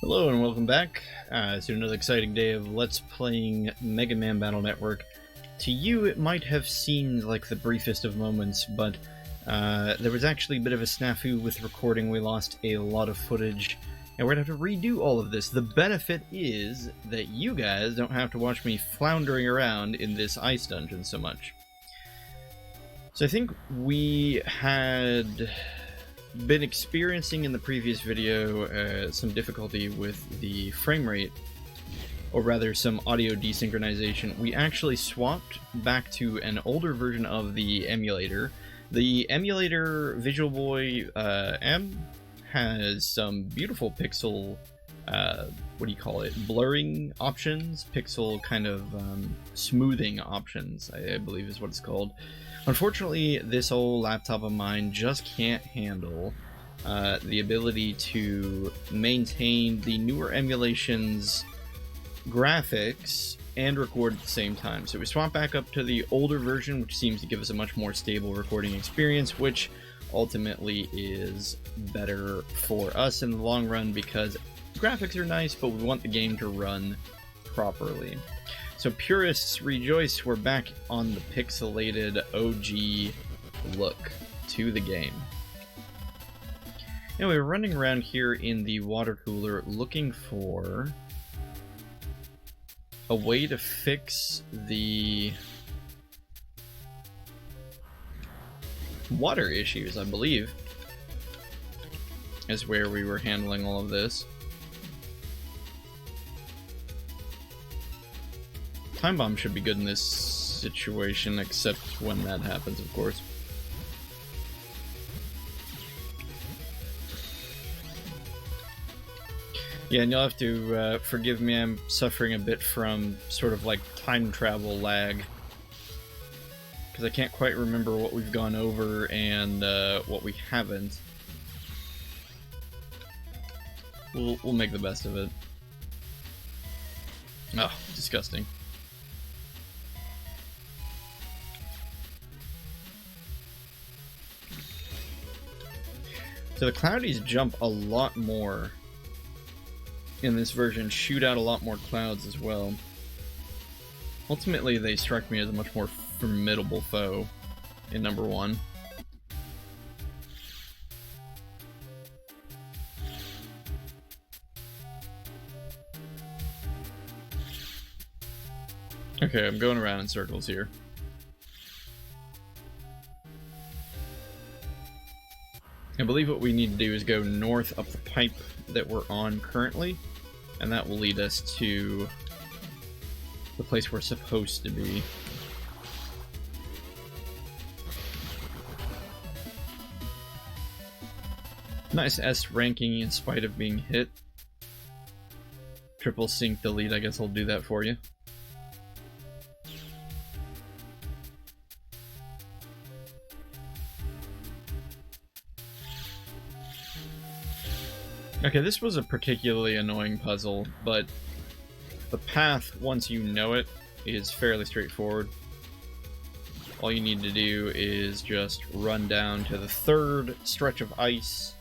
Hello and welcome back to another exciting day of Let's Playing Megaman Battlenetwork. To you, it might have seemed like the briefest of moments, but there was actually a bit of a snafu with recording. We lost a lot of footage, and we're going to have to redo all of this. The benefit is that you guys don't have to watch me floundering around in this ice dungeon so much. So I think we had been experiencing in the previous video some difficulty with the frame rate, or rather some audio desynchronization. We actually swapped back to an older version of the emulator. The emulator Visual Boy M has some beautiful pixel, what do you call it, blurring options, pixel kind of smoothing options, I believe is what it's called. Unfortunately, this old laptop of mine just can't handle the ability to maintain the newer emulation's graphics and record at the same time. So we swapped back up to the older version, which seems to give us a much more stable recording experience, which ultimately is better for us in the long run because graphics are nice, but we want the game to run properly. So purists rejoice, we're back on the pixelated OG look to the game. Anyway, we're running around here in the water cooler looking for a way to fix the water issues, I believe, is where we were handling all of this. Time bomb should be good in this situation, except when that happens, of course. Yeah, and you'll have to forgive me, I'm suffering a bit from sort of like time travel lag, because I can't quite remember what we've gone over and what we haven't. We'll make the best of it. Oh, disgusting. So the cloudies jump a lot more in this version, shoot out a lot more clouds as well. Ultimately, they strike me as a much more formidable foe in number 1. Okay, I'm going around in circles here. I believe what we need to do is go north up the pipe that we're on currently, and that will lead us to the place we're supposed to be. Nice S ranking in spite of being hit. Triple sync delete, I guess I'll do that for you. Okay, this was a particularly annoying puzzle, but the path, once you know it, is fairly straightforward. All you need to do is just run down to the third stretch of ice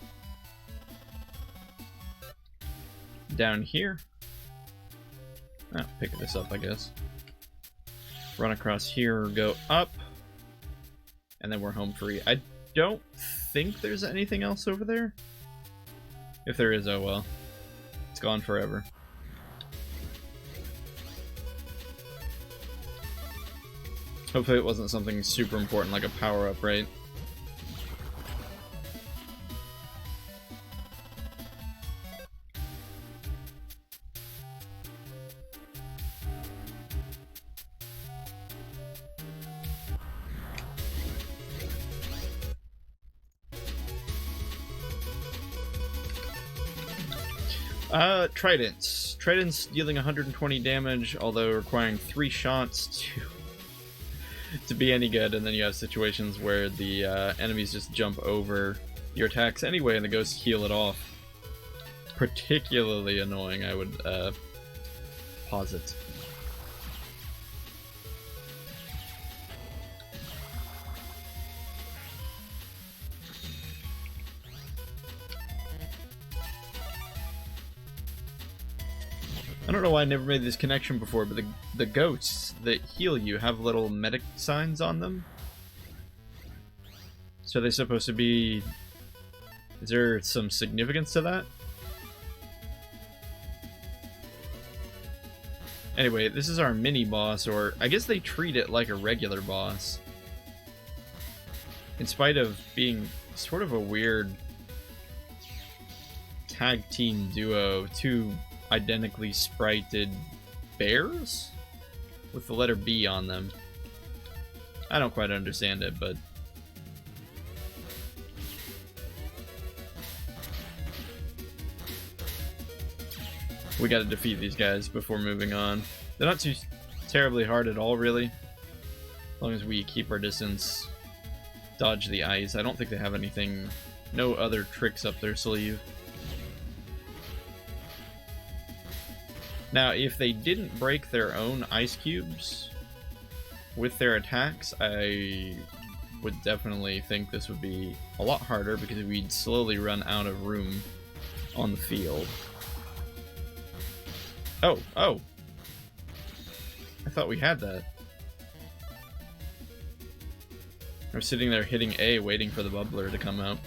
down here. Oh, pick this up, I guess. Run across here, go up, and then we're home free. I don't think there's anything else over there. If there is, oh well. It's gone forever. Hopefully it wasn't something super important like a power-up, right? Tridents. Tridents dealing 120 damage, although requiring 3 shots to be any good, and then you have situations where the enemies just jump over your attacks anyway and the ghosts heal it off. Particularly annoying, I would posit. I don't know why I never made this connection before, but the goats that heal you have little medic signs on them. So they're supposed to be... Is there some significance to that? Anyway, this is our mini-boss, or I guess they treat it like a regular boss. In spite of being sort of a weird tag team duo, two identically sprited bears with the letter B on them. I don't quite understand it, but we gotta defeat these guys before moving on. They're not too terribly hard at all, really. As long as we keep our distance, dodge the ice. I don't think they have anything, no other tricks up their sleeve. Now, if they didn't break their own ice cubes with their attacks, I would definitely think this would be a lot harder because we'd slowly run out of room on the field. Oh, oh! I thought we had that. We're sitting there hitting A, waiting for the bubbler to come out.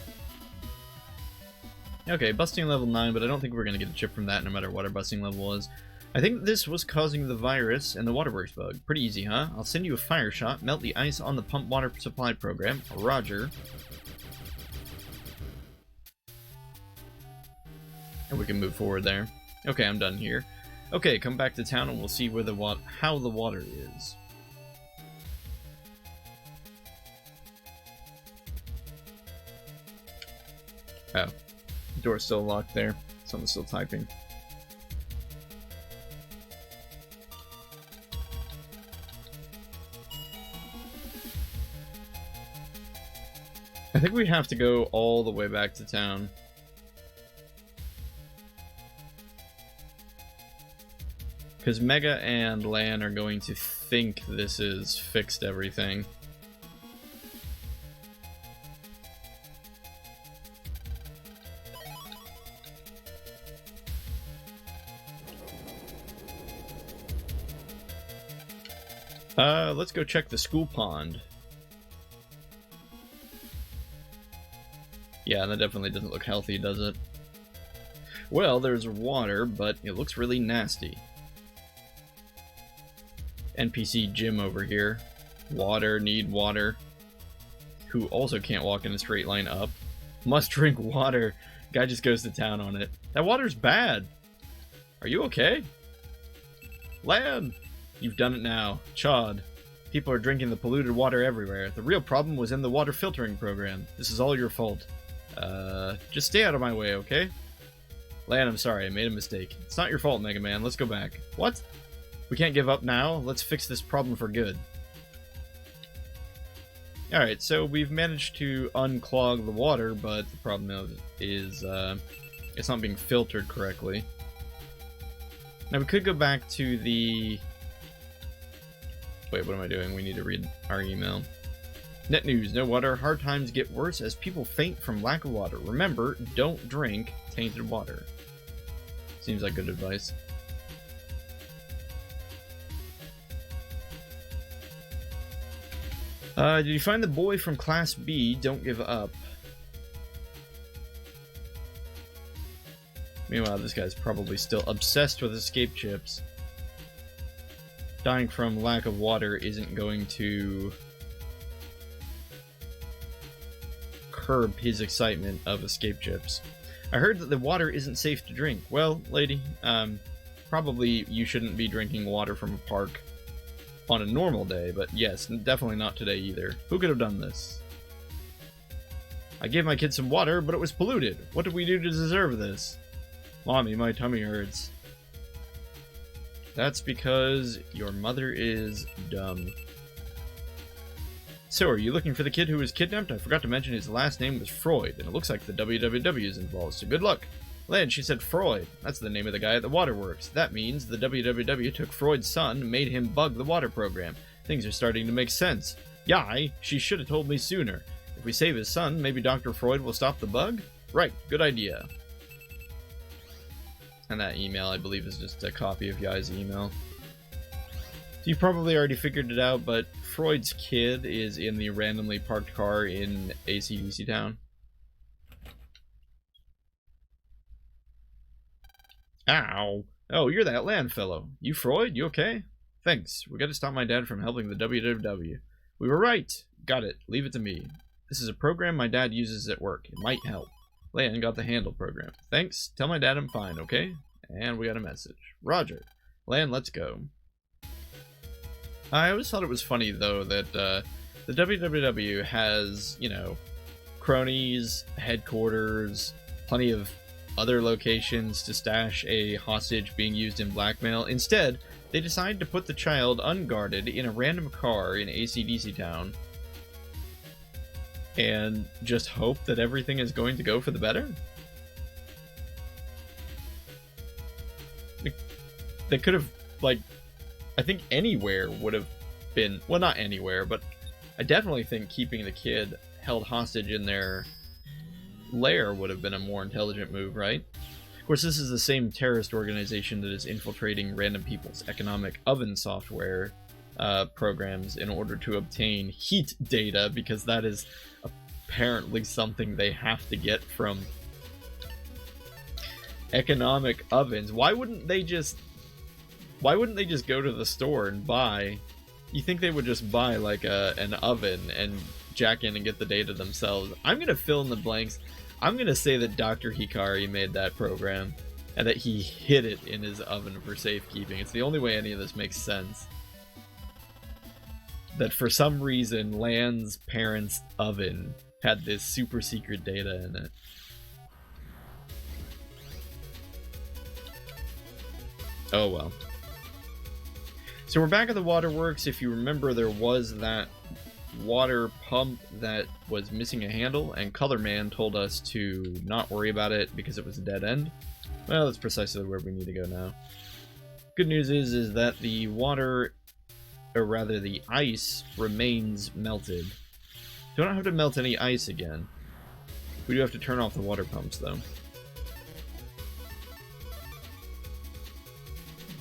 Okay, busting level 9, but I don't think we're going to get a chip from that no matter what our busting level was. I think this was causing the virus and the waterworks bug. Pretty easy, huh? I'll send you a fire shot, melt the ice on the pump water supply program. Roger. And we can move forward there. Okay, I'm done here. Okay, come back to town and we'll see where how the water is. Oh, the door's still locked there. Someone's still typing. I think we have to go all the way back to town. Because Mega and Lan are going to think this is fixed everything. Let's go check the school pond. Yeah, that definitely doesn't look healthy, does it? Well, there's water, but it looks really nasty. NPC Jim over here. Water, need water. Who also can't walk in a straight line up. Must drink water. Guy just goes to town on it. That water's bad. Are you okay? Lan! You've done it now. Chod. People are drinking the polluted water everywhere. The real problem was in the water filtering program. This is all your fault. Just stay out of my way, okay? Lan, I'm sorry, I made a mistake. It's not your fault, Mega Man. Let's go back. What? We can't give up now. Let's fix this problem for good. Alright, so we've managed to unclog the water, but the problem is it's not being filtered correctly. Now we could go back to the... Wait, what am I doing? We need to read our email. Net news, no water. Hard times get worse as people faint from lack of water. Remember, don't drink tainted water. Seems like good advice. Did you find the boy from Class B? Don't give up. Meanwhile, this guy's probably still obsessed with escape chips. Dying from lack of water isn't going to curb his excitement of escape chips. I heard that the water isn't safe to drink. Well, lady, probably you shouldn't be drinking water from a park on a normal day, but yes, definitely not today either. Who could have done this? I gave my kid some water, but it was polluted. What did we do to deserve this? Mommy, my tummy hurts. That's because your mother is dumb. So, are you looking for the kid who was kidnapped? I forgot to mention his last name was Freud, and it looks like the WWW is involved, so good luck. Lan, she said Freud. That's the name of the guy at the waterworks. That means the WWW took Freud's son and made him bug the water program. Things are starting to make sense. Yai, she should have told me sooner. If we save his son, maybe Dr. Freud will stop the bug? Right, good idea. And that email, I believe, is just a copy of Yai's email. You probably already figured it out, but Freud's kid is in the randomly parked car in AC/DC Town. Ow. Oh, you're that land fellow. You Freud? You okay? Thanks. We gotta stop my dad from helping the WWW. We were right. Got it. Leave it to me. This is a program my dad uses at work. It might help. Lan got the handle program. Thanks. Tell my dad I'm fine, okay? And we got a message. Roger. Lan, let's go. I always thought it was funny, though, that the WWW has, you know, cronies, headquarters, plenty of other locations to stash a hostage being used in blackmail. Instead, they decide to put the child unguarded in a random car in AC/DC Town and just hope that everything is going to go for the better? They could have, like, I think anywhere would have been, well, not anywhere, but I definitely think keeping the kid held hostage in their lair would have been a more intelligent move, right? Of course, this is the same terrorist organization that is infiltrating random people's economic oven software programs in order to obtain heat data, because that is apparently something they have to get from economic ovens. Why wouldn't they just go to the store and buy? You think they would just buy like an oven and jack in and get the data themselves? I'm gonna fill in the blanks. I'm gonna say that Dr. Hikari made that program and that he hid it in his oven for safekeeping. It's the only way any of this makes sense. That for some reason Lan's parents' oven had this super secret data in it. Oh well. So we're back at the waterworks. If you remember, there was that water pump that was missing a handle, and Colorman told us to not worry about it because it was a dead end. Well, that's precisely where we need to go now. Good news is that the water, or rather the ice, remains melted. Don't have to melt any ice again. We do have to turn off the water pumps, though.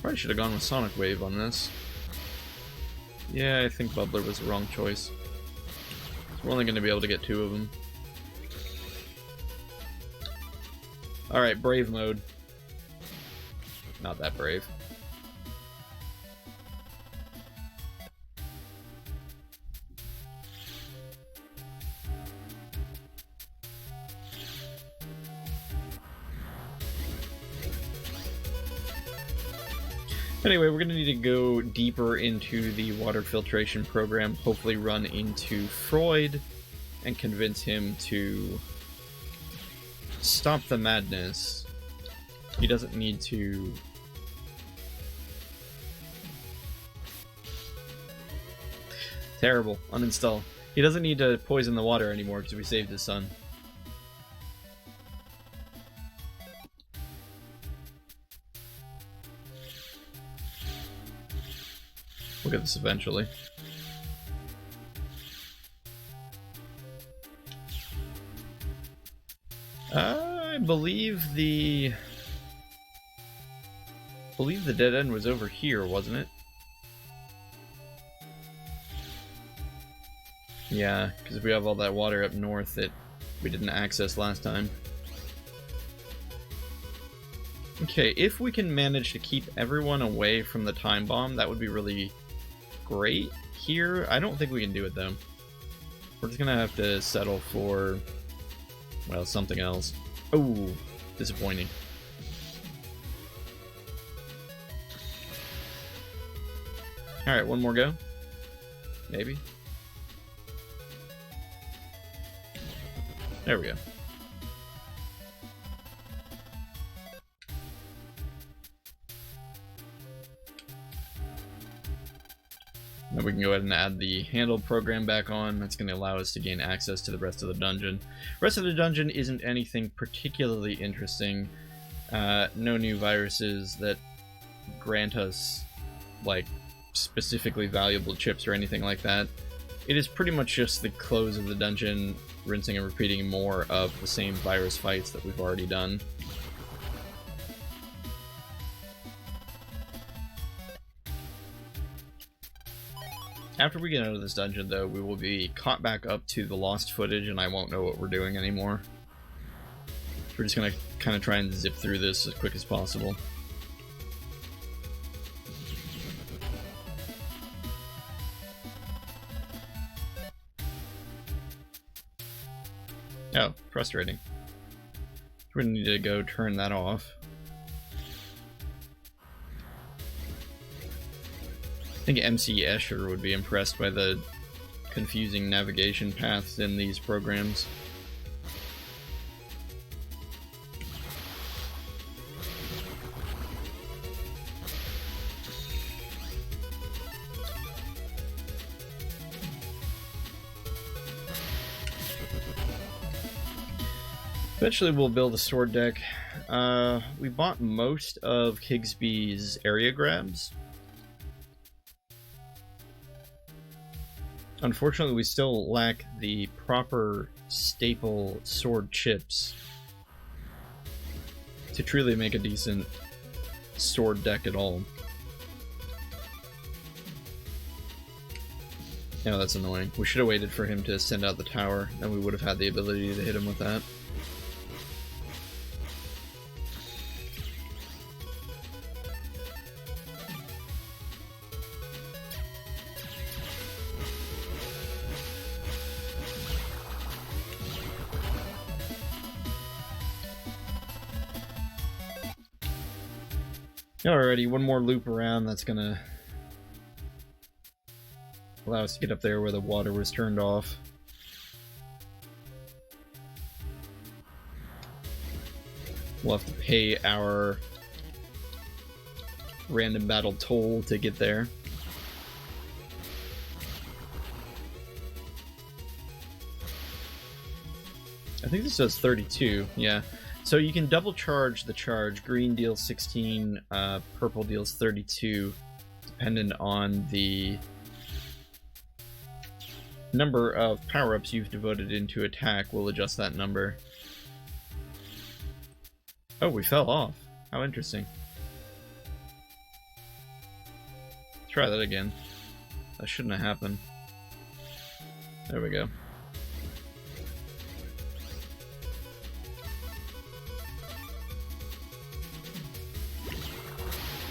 Probably should have gone with Sonic Wave on this. Yeah, I think Bubbler was the wrong choice. We're only going to be able to get 2 of them. Alright, Brave mode. Not that brave. Anyway, we're going to need to go deeper into the water filtration program, hopefully run into Freud, and convince him to stop the madness. He doesn't need to... Terrible. Uninstall. He doesn't need to poison the water anymore because we saved his son. We'll get this eventually. I believe the dead end was over here, wasn't it? Yeah, because if we have all that water up north that we didn't access last time. Okay, if we can manage to keep everyone away from the time bomb, that would be really great. Here, I don't think we can do it, though. We're just gonna have to settle for, well, something else. Oh, disappointing. Alright, one more go. Maybe. There we go. Now we can go ahead and add the handle program back on. That's going to allow us to gain access to the rest of the dungeon. The rest of the dungeon isn't anything particularly interesting. No new viruses that grant us, like, specifically valuable chips or anything like that. It is pretty much just the close of the dungeon, rinsing and repeating more of the same virus fights that we've already done. After we get out of this dungeon, though, we will be caught back up to the lost footage, and I won't know what we're doing anymore. We're just gonna kind of try and zip through this as quick as possible. Oh, frustrating. We're gonna need to go turn that off. I think MC Escher would be impressed by the confusing navigation paths in these programs. Eventually we'll build a sword deck. We bought most of Kigsby's area grabs. Unfortunately, we still lack the proper staple sword chips to truly make a decent sword deck at all. Yeah, that's annoying. We should have waited for him to send out the tower, and we would have had the ability to hit him with that. Alrighty, one more loop around. That's gonna allow us to get up there where the water was turned off. We'll have to pay our random battle toll to get there. I think this says 32, yeah. So you can double charge the charge. Green deals 16, purple deals 32, dependent on the number of power-ups you've devoted into attack will adjust that number. Oh, we fell off. How interesting. Try that again. That shouldn't have happened. There we go.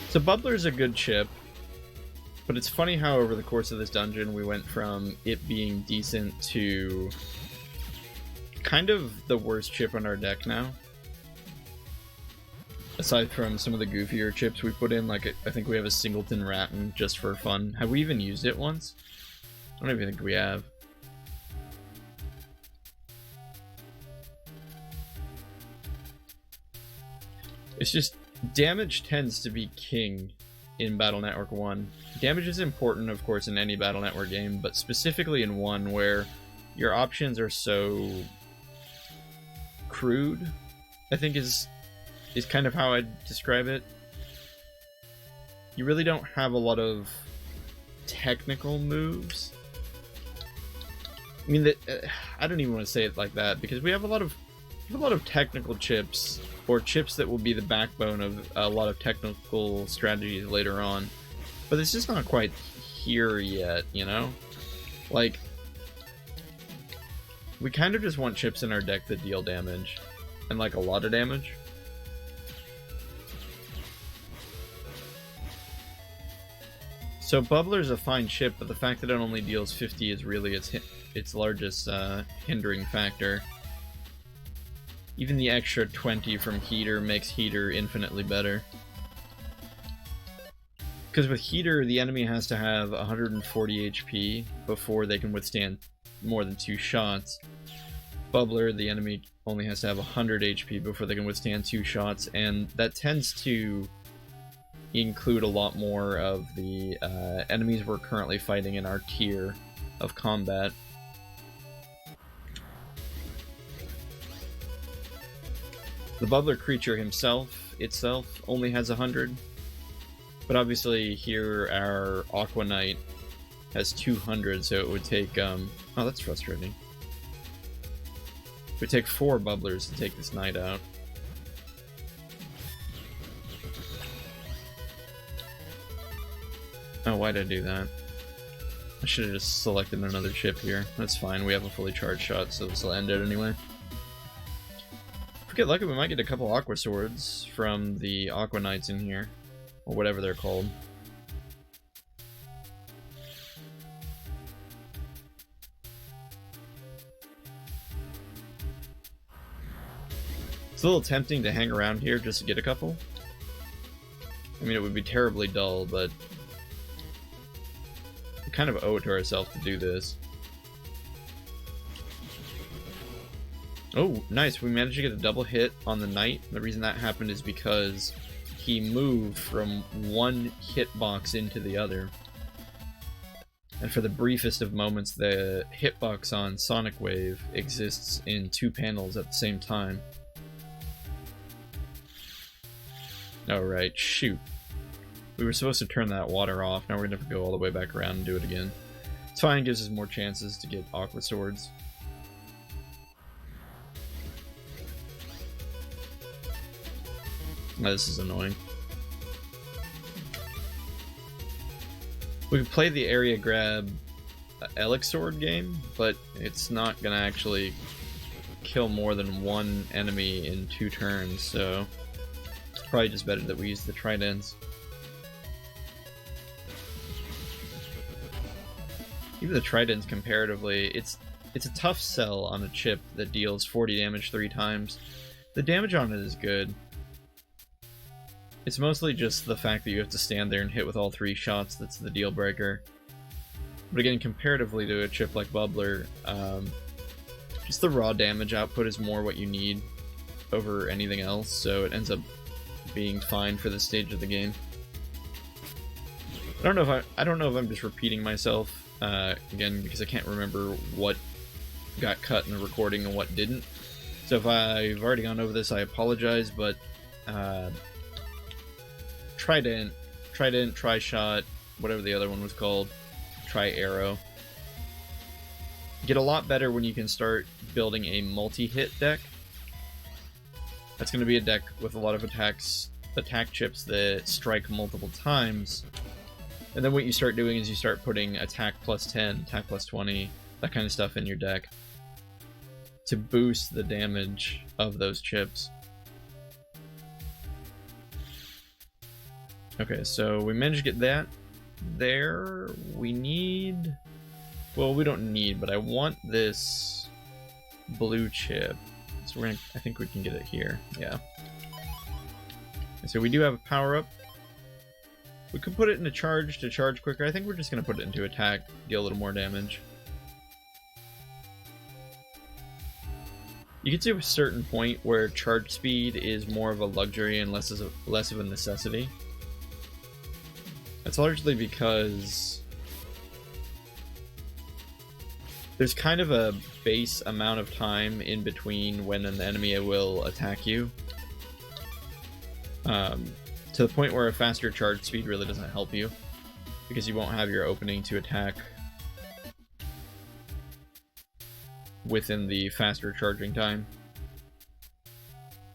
So Bubbler's a good chip, but it's funny how over the course of this dungeon we went from it being decent to kind of the worst chip on our deck now. Aside from some of the goofier chips we put in, like I think we have a Singleton Rattan just for fun. Have we even used it once? I don't even think we have. It's just damage tends to be king in Battle Network 1. Damage is important, of course, in any Battle Network game, but specifically in 1 where your options are so crude, I think is kind of how I'd describe it. You really don't have a lot of technical moves. I mean, I don't even want to say it like that, because we have a lot of technical chips, or chips that will be the backbone of a lot of technical strategies later on. But it's just not quite here yet, you know? Like, we kind of just want chips in our deck that deal damage, and like a lot of damage. So Bubbler's a fine chip, but the fact that it only deals 50 is really its largest hindering factor. Even the extra 20 from Heater makes Heater infinitely better. Because with Heater, the enemy has to have 140 HP before they can withstand more than 2 shots. Bubbler, the enemy only has to have 100 HP before they can withstand 2 shots, and that tends to include a lot more of the enemies we're currently fighting in our tier of combat. The Bubbler creature itself only has 100, but obviously here our Aqua Knight has 200, so it would take, oh, that's frustrating. It would take 4 Bubblers to take this Knight out. Oh, why'd I do that? I should have just selected another chip here. That's fine, we have a fully charged shot, so this will end it anyway. If we get lucky, we might get a couple Aqua Swords from the Aqua Knights in here. Or whatever they're called. It's a little tempting to hang around here just to get a couple. I mean, it would be terribly dull, but we kind of owe it to ourselves to do this. Oh, nice. We managed to get a double hit on the knight. The reason that happened is because he moved from one hitbox into the other. And for the briefest of moments, the hitbox on Sonic Wave exists in 2 panels at the same time. Alright, shoot. We were supposed to turn that water off, now we're gonna have to go all the way back around and do it again. It's fine, gives us more chances to get Aqua Swords. Oh, this is annoying. We could play the area grab Elixord game, but it's not gonna actually kill more than one enemy in 2 turns, so it's probably just better that we use the tridents. Even the tridents, comparatively, it's a tough sell on a chip that deals 40 damage 3 times. The damage on it is good. It's mostly just the fact that you have to stand there and hit with all 3 shots that's the deal breaker. But again, comparatively to a chip like Bubbler, just the raw damage output is more what you need over anything else, so it ends up being fine for this stage of the game. I don't know if I'm just repeating myself again, because I can't remember what got cut in the recording and what didn't. So if I've already gone over this, I apologize, but Trident, Tri-Shot, whatever the other one was called, Tri-Arrow. Get a lot better when you can start building a multi-hit deck. That's going to be a deck with a lot of attack chips that strike multiple times. And then what you start doing is you start putting attack plus 10, attack plus 20, that kind of stuff in your deck to boost the damage of those chips. Okay, so we managed to get that there. We need... Well, we don't need, but I want this blue chip. So we're gonna... I think we can get it here. Yeah. So we do have a power-up. We could put it into charge to charge quicker. I think we're just going to put it into attack, deal a little more damage. You get to a certain point where charge speed is more of a luxury and less of a necessity. That's largely because there's kind of a base amount of time in between when an enemy will attack you. To the point where a faster charge speed really doesn't help you, because you won't have your opening to attack within the faster charging time.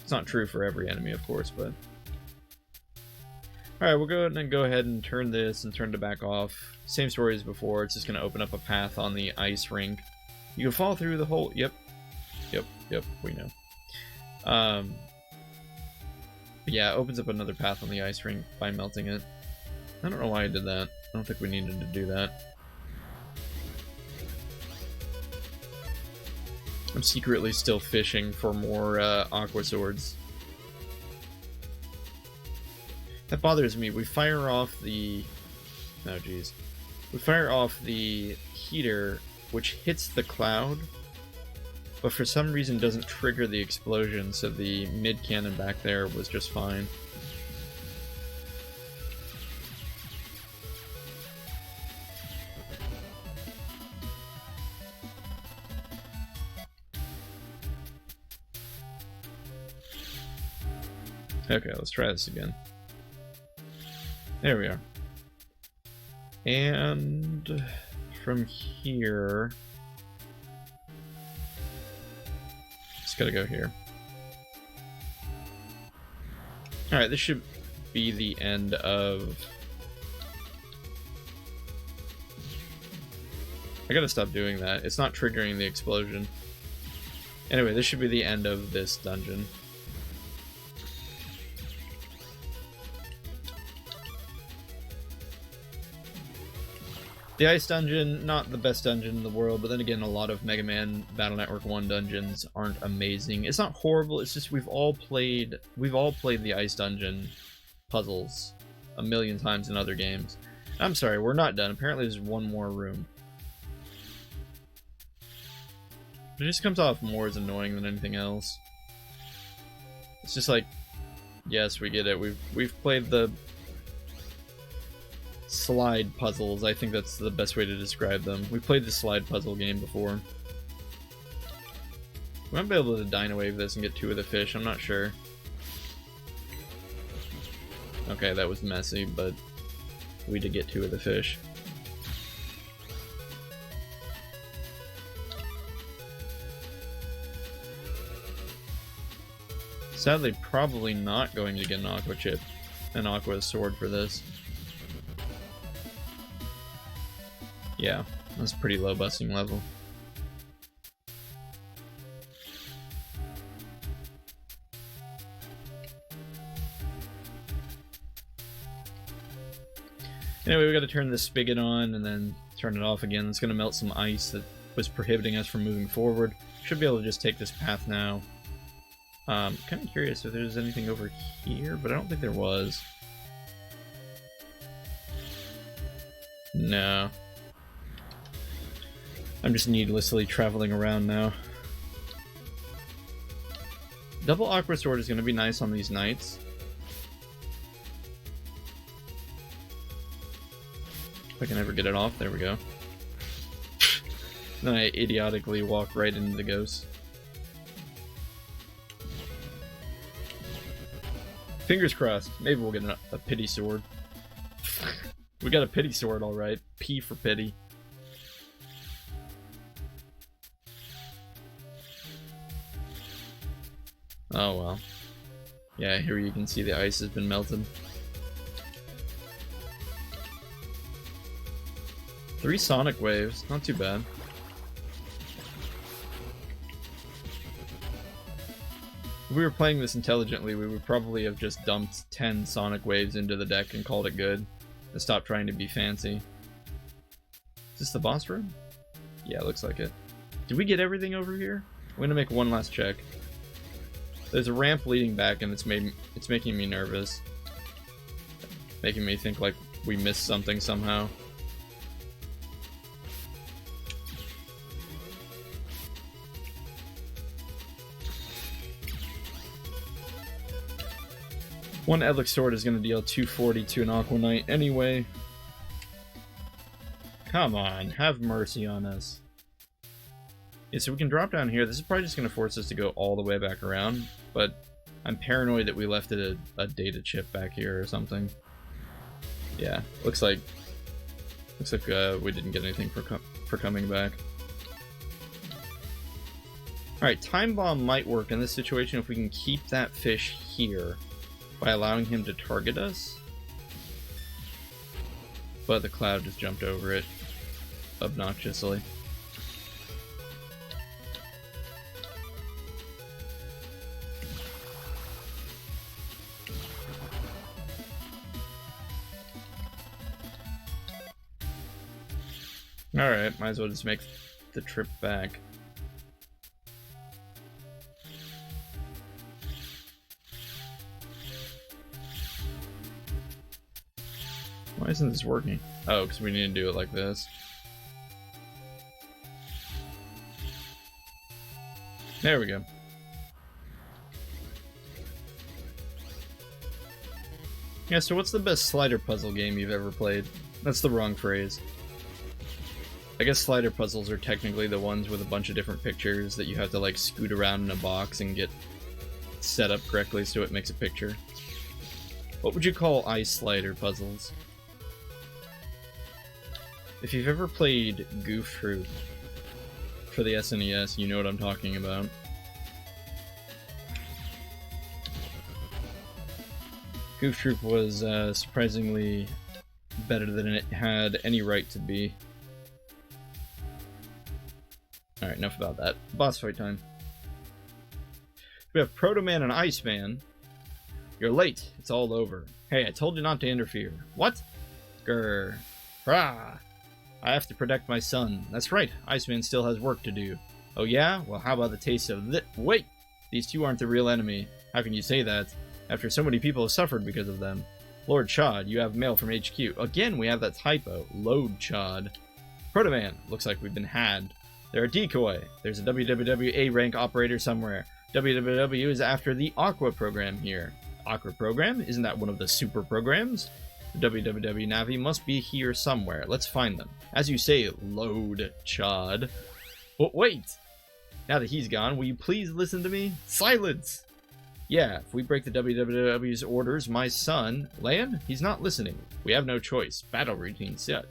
It's not true for every enemy, of course, but... Alright, we'll go ahead and turn this and turn it back off. Same story as before, it's just going to open up a path on the ice rink. You can fall through the hole. Yep, we know. Yeah, it opens up another path on the ice rink by melting it. I don't know why I did that. I don't think we needed to do that. I'm secretly still fishing for more Aqua Swords. That bothers me. We fire off the... Oh, jeez. We fire off the heater, which hits the cloud, but for some reason doesn't trigger the explosion, so the mid-cannon back there was just fine. Okay, let's try this again. There we are. And from here... Just gotta go here. Alright, this should be the end of I gotta stop doing that. It's not triggering the explosion. Anyway, this should be the end of this dungeon. The Ice Dungeon, not the best dungeon in the world, but then again, a lot of Mega Man Battle Network 1 dungeons aren't amazing. It's not horrible, it's just we've all played the Ice Dungeon puzzles a million times in other games. I'm sorry, we're not done. Apparently there's one more room. It just comes off more as annoying than anything else. It's just like, yes, we get it. We've played the slide puzzles. I think that's the best way to describe them. We played the slide puzzle game before. We might be able to Dino Wave this and get 2 of the fish. I'm not sure. Okay, that was messy, but we did get 2 of the fish. Sadly, probably not going to get an Aqua Chip, an Aqua Sword for this. Yeah, that's a pretty low busting level. Anyway, we gotta turn this spigot on and then turn it off again. It's gonna melt some ice that was prohibiting us from moving forward. Should be able to just take this path now. Kind of curious if there's anything over here, but I don't think there was. No. I'm just needlessly traveling around now. Double Aqua Sword is going to be nice on these nights. If I can ever get it off, there we go. Then I idiotically walk right into the ghost. Fingers crossed. Maybe we'll get a pity sword. We got a pity sword, alright. P for pity. Oh well. Yeah, here you can see the ice has been melted. 3 sonic waves, not too bad. If we were playing this intelligently, we would probably have just dumped 10 sonic waves into the deck and called it good. And stopped trying to be fancy. Is this the boss room? Yeah, it looks like it. Did we get everything over here? I'm gonna make one last check. There's a ramp leading back and it's making me nervous. Making me think like we missed something somehow. One Edlic Sword is going to deal 240 to an Aqua Knight anyway. Come on, have mercy on us. Yeah, so we can drop down here. This is probably just going to force us to go all the way back around, but I'm paranoid that we left a data chip back here or something. Yeah, looks like we didn't get anything for coming back. Alright, Time Bomb might work in this situation if we can keep that fish here by allowing him to target us. But the cloud just jumped over it obnoxiously. Alright, might as well just make the trip back. Why isn't this working? Oh, because we need to do it like this. There we go. Yeah, so what's the best slider puzzle game you've ever played? That's the wrong phrase. I guess slider puzzles are technically the ones with a bunch of different pictures that you have to like scoot around in a box and get set up correctly so it makes a picture. What would you call ice slider puzzles? If you've ever played Goof Troop for the SNES, you know what I'm talking about. Goof Troop was surprisingly better than it had any right to be. Alright, enough about that. Boss fight time. We have Proto Man and Iceman. You're late. It's all over. Hey, I told you not to interfere. What? Grr. Rah. I have to protect my son. That's right. Iceman still has work to do. Oh yeah? Well, how about the taste of this? Wait! These two aren't the real enemy. How can you say that? After so many people have suffered because of them. Lord Chod, you have mail from HQ. Again, we have that typo. Load Chod. Proto Man. Looks like we've been had. They're a decoy. There's a WWW rank operator somewhere. WWW is after the Aqua program here. Aqua program? Isn't that one of the super programs? The WWW Navi must be here somewhere. Let's find them. As you say, load Chod. But wait! Now that he's gone, will you please listen to me? Silence! Yeah, if we break the WWW's orders, my son... Lan? He's not listening. We have no choice. Battle routine set.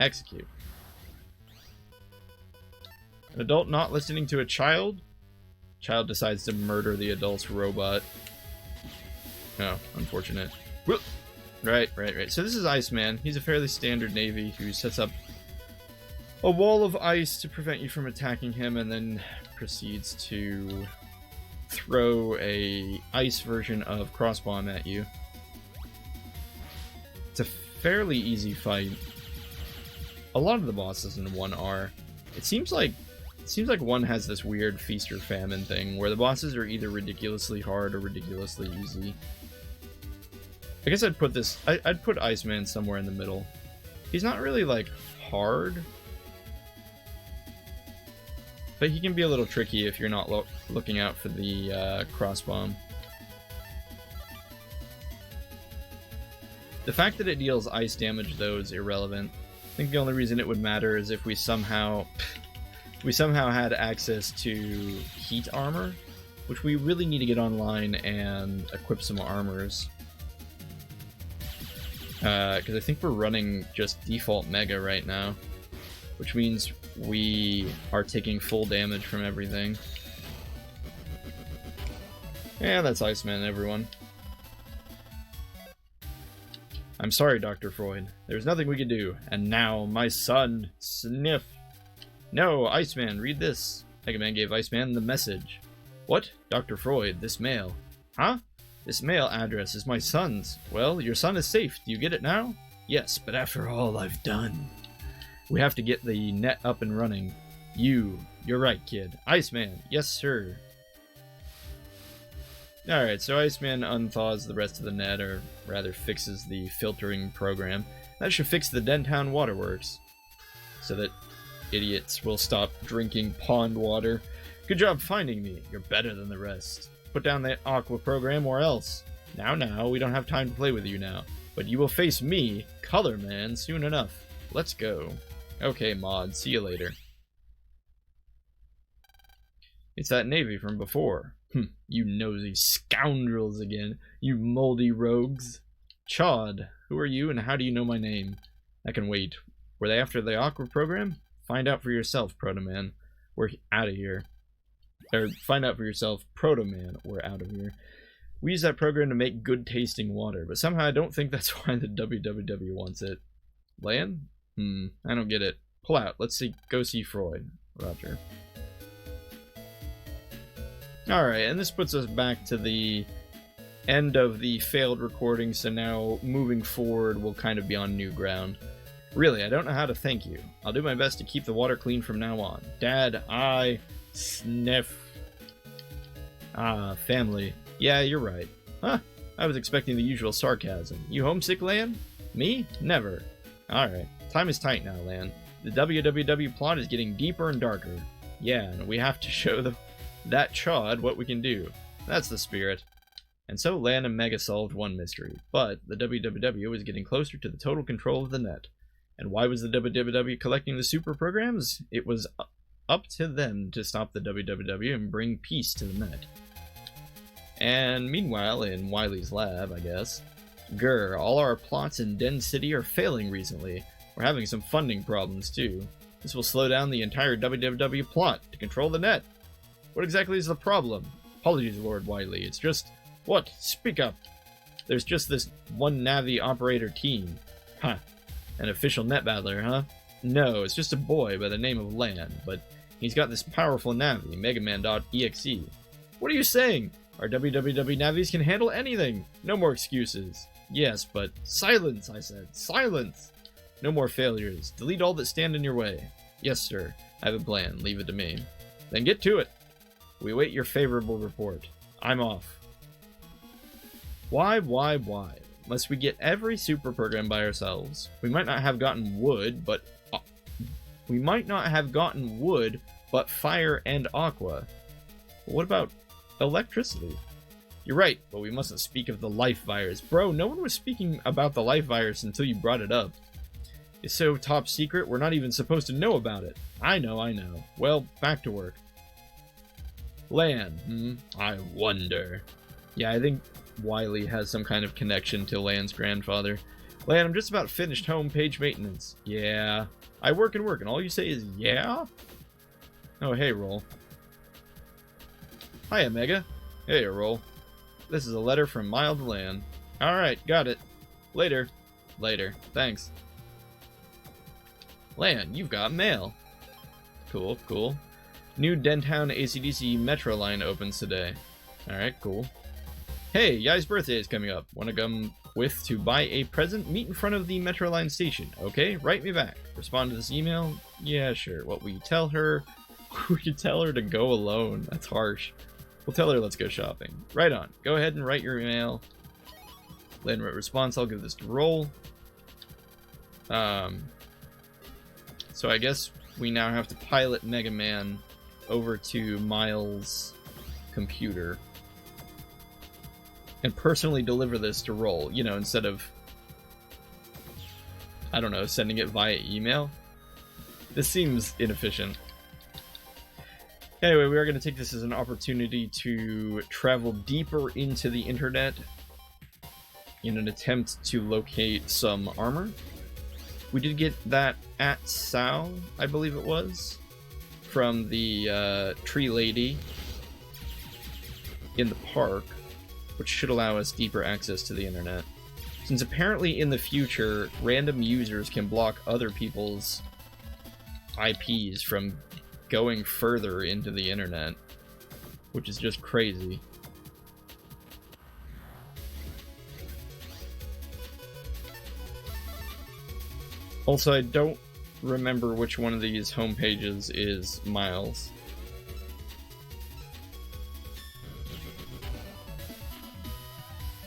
Execute. An adult not listening to a child? Child decides to murder the adult's robot. Oh, unfortunate. Whoop. Right. So this is Iceman. He's a fairly standard Navy who sets up a wall of ice to prevent you from attacking him and then proceeds to throw a ice version of Crossbomb at you. It's a fairly easy fight. A lot of the bosses in 1 are. It seems like 1 has this weird feast or famine thing where the bosses are either ridiculously hard or ridiculously easy. I guess I'd put Iceman somewhere in the middle. He's not really, like, hard, but he can be a little tricky if you're not looking out for the crossbomb. The fact that it deals ice damage, though, is irrelevant. I think the only reason it would matter is if we somehow had access to heat armor, which we really need to get online and equip some armors. Because I think we're running just default Mega right now, which means we are taking full damage from everything. Yeah, that's Iceman, everyone. I'm sorry, Dr. Freud. There's nothing we can do. And now, my son, sniff. No, Iceman, read this. Megaman gave Iceman the message. What? Dr. Freud, this mail. Huh? This mail address is my son's. Well, your son is safe. Do you get it now? Yes, but after all I've done, we have to get the net up and running. You're right, kid. Iceman, yes, sir. Alright, so Iceman unthaws the rest of the net, or rather fixes the filtering program. That should fix the Dentown Waterworks, so that idiots will stop drinking pond water. Good job finding me. You're better than the rest. Put down that Aqua program or else. Now, we don't have time to play with you now. But you will face me, Color Man, soon enough. Let's go. Okay, Mod, see you later. It's that Navy from before. You nosy scoundrels again. You moldy rogues. Chod, who are you and how do you know my name? I can wait. Were they after the Aqua program? Find out for yourself, Proto Man. We're out of here. Or find out for yourself, Proto Man. We're out of here. We use that program to make good tasting water, but somehow I don't think that's why the WWW wants it. Lan? I don't get it. Pull out. Let's go see Freud. Roger. Alright, and this puts us back to the end of the failed recording, so now moving forward we'll kind of be on new ground. Really, I don't know how to thank you. I'll do my best to keep the water clean from now on. Dad, I sniff. Ah, family. Yeah, you're right. Huh, I was expecting the usual sarcasm. You homesick, Lan? Me? Never. Alright, time is tight now, Lan. The WWW plot is getting deeper and darker. Yeah, and we have to show that Chod what we can do. That's the spirit. And so Lan and Mega solved one mystery, but the WWW was getting closer to the total control of the net. And why was the WWW collecting the super programs? It was up to them to stop the WWW and bring peace to the net. And meanwhile, in Wily's lab, I guess, grr, all our plots in Den City are failing recently. We're having some funding problems too. This will slow down the entire WWW plot to control the net. What exactly is the problem? Apologies, Lord Wily. It's just... What? Speak up. There's just this one Navi operator team. Huh. An official net battler, huh? No, it's just a boy by the name of Lan, but He's got this powerful Navi, Megaman.exe. What are you saying? Our www Navis can handle anything. No more excuses. Yes, but silence, I said. Silence! No more failures. Delete all that stand in your way. Yes, sir. I have a plan. Leave it to me. Then get to it. We await your favorable report. I'm off. Why? Must we get every super program by ourselves? We might not have gotten wood, but fire and aqua. But what about electricity? You're right, but we mustn't speak of the life virus. Bro, no one was speaking about the life virus until you brought it up. It's so top secret, we're not even supposed to know about it. I know. Well, back to work. Lan, I wonder. Yeah, I think Wiley has some kind of connection to Lan's grandfather. Lan, I'm just about finished homepage maintenance. Yeah. I work, and all you say is, yeah? Oh, hey, Roll. Hiya, Mega. Hey, Roll. This is a letter from Mild Lan. Alright, got it. Later. Thanks. Lan, you've got mail. Cool. New Dentown ACDC Metro line opens today. Alright, cool. Hey, Yai's birthday is coming up. Wanna come with to buy a present? Meet in front of the Metro line station. Okay, write me back. Respond to this email? Yeah, sure. What will you tell her? We could tell her to go alone. That's harsh. We'll tell her let's go shopping. Right on. Go ahead and write your email. Lan wrote response. I'll give this to Roll. So I guess we now have to pilot Mega Man over to Miles' computer and personally deliver this to Roll, you know, instead of, I don't know, sending it via email. This seems inefficient. Anyway, we are going to take this as an opportunity to travel deeper into the internet in an attempt to locate some armor. We did get that at Sal, I believe it was, from the tree lady in the park, which should allow us deeper access to the internet. Since apparently in the future, random users can block other people's IPs from going further into the internet, which is just crazy. Also, I don't remember which one of these homepages is Miles.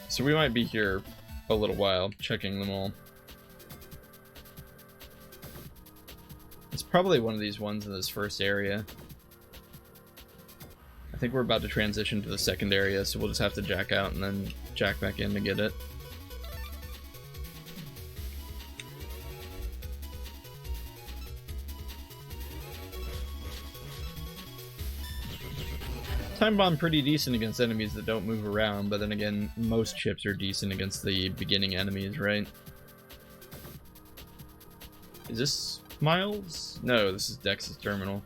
So we might be here a little while, checking them all. It's probably one of these ones in this first area. I think we're about to transition to the second area, so we'll just have to jack out and then jack back in to get it. Time Bomb pretty decent against enemies that don't move around, but then again, most chips are decent against the beginning enemies, right? Is this Miles? No, this is Dex's terminal.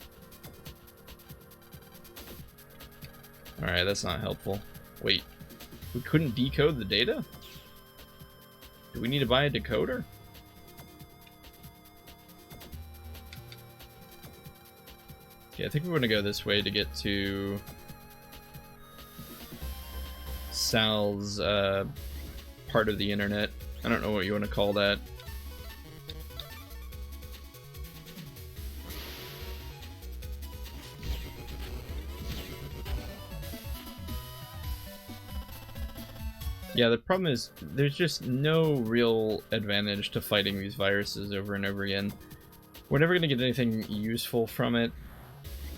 Alright, that's not helpful. Wait, we couldn't decode the data? Do we need to buy a decoder? Okay, I think we're gonna go this way to get to Sal's part of the internet. I don't know what you want to call that. Yeah, the problem is there's just no real advantage to fighting these viruses over and over again. We're never going to get anything useful from it.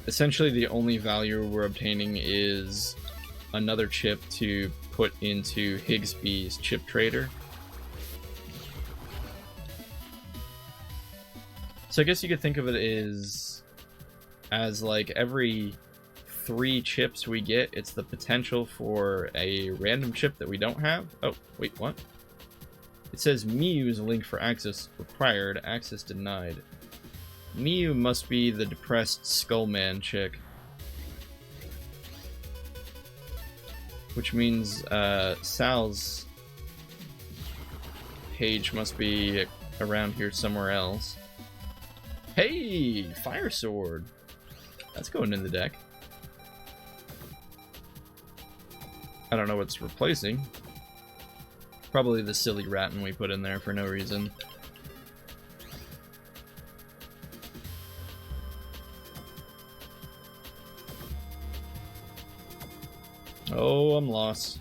Essentially, the only value we're obtaining is another chip to put into Higsby's chip trader. So I guess you could think of it as like every 3 chips we get, it's the potential for a random chip that we don't have. Oh, wait, what? It says Mew's link for access required, access denied. Mew must be the depressed Skullman chick. Which means Sal's page must be around here somewhere else. Hey! Fire Sword! That's going in the deck. I don't know what's replacing. Probably the silly Rattan we put in there for no reason. Oh, I'm lost.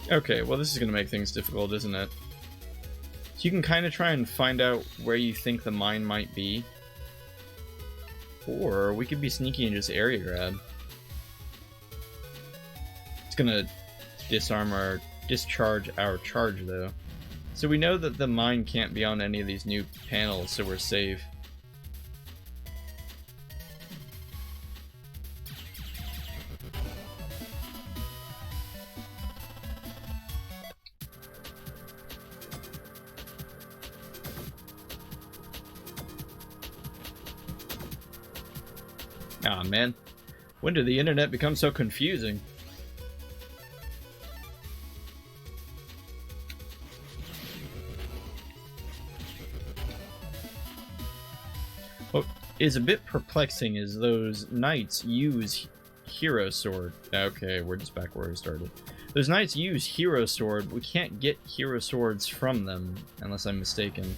Okay, well this is going to make things difficult, isn't it? So you can kind of try and find out where you think the mine might be. Or we could be sneaky and just area grab. It's going to discharge our charge though. So we know that the mine can't be on any of these new panels, so we're safe. Aw, man. When did the internet become so confusing? What is a bit perplexing is those knights use Hero Sword. Okay, we're just back where we started. Those knights use Hero Sword. We can't get Hero Swords from them, unless I'm mistaken.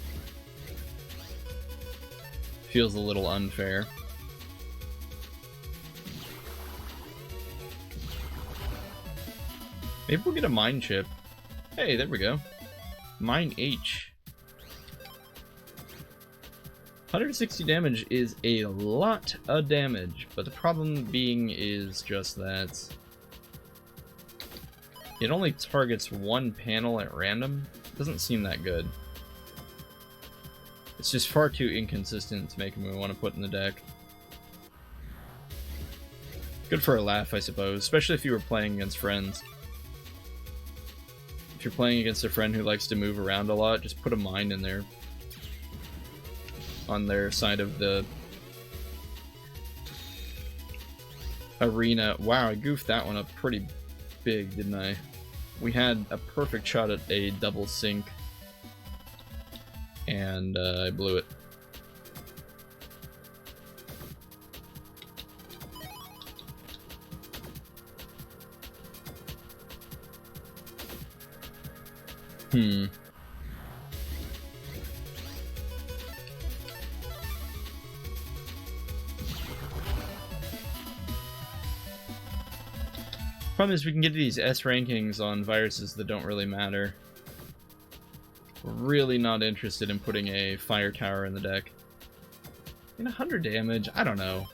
Feels a little unfair. Maybe we'll get a mine chip. Hey, there we go. Mine H. 160 damage is a lot of damage, but the problem being is just that it only targets one panel at random. Doesn't seem that good. It's just far too inconsistent to make me want to put in the deck. Good for a laugh, I suppose, especially if you were playing against friends. If you're playing against a friend who likes to move around a lot, just put a mine in there. On their side of the arena. Wow, I goofed that one up pretty big, didn't I? We had a perfect shot at a double sync. And I blew it. Problem is we can get these S rankings on viruses that don't really matter. We're really not interested in putting a fire tower in the deck. In 100 damage? I don't know.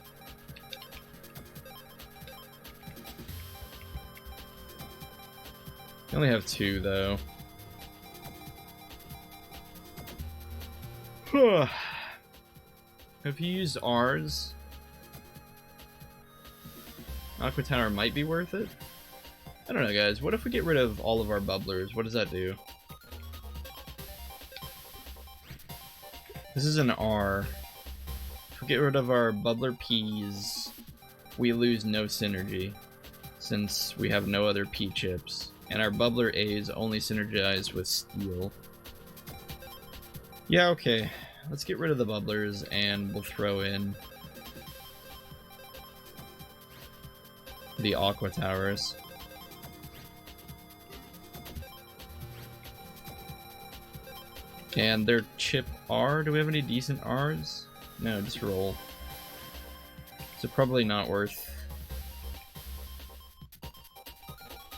We only have 2 though. Have you used ours? Aqua Tower might be worth it. I don't know, guys. What if we get rid of all of our bubblers? What does that do? This is an R. If we get rid of our bubbler P's, we lose no synergy, since we have no other P chips. And our bubbler A's only synergize with steel. Yeah, okay. Let's get rid of the bubblers and we'll throw in the Aqua Towers. And their chip R, do we have any decent R's? No, just roll. So probably not worth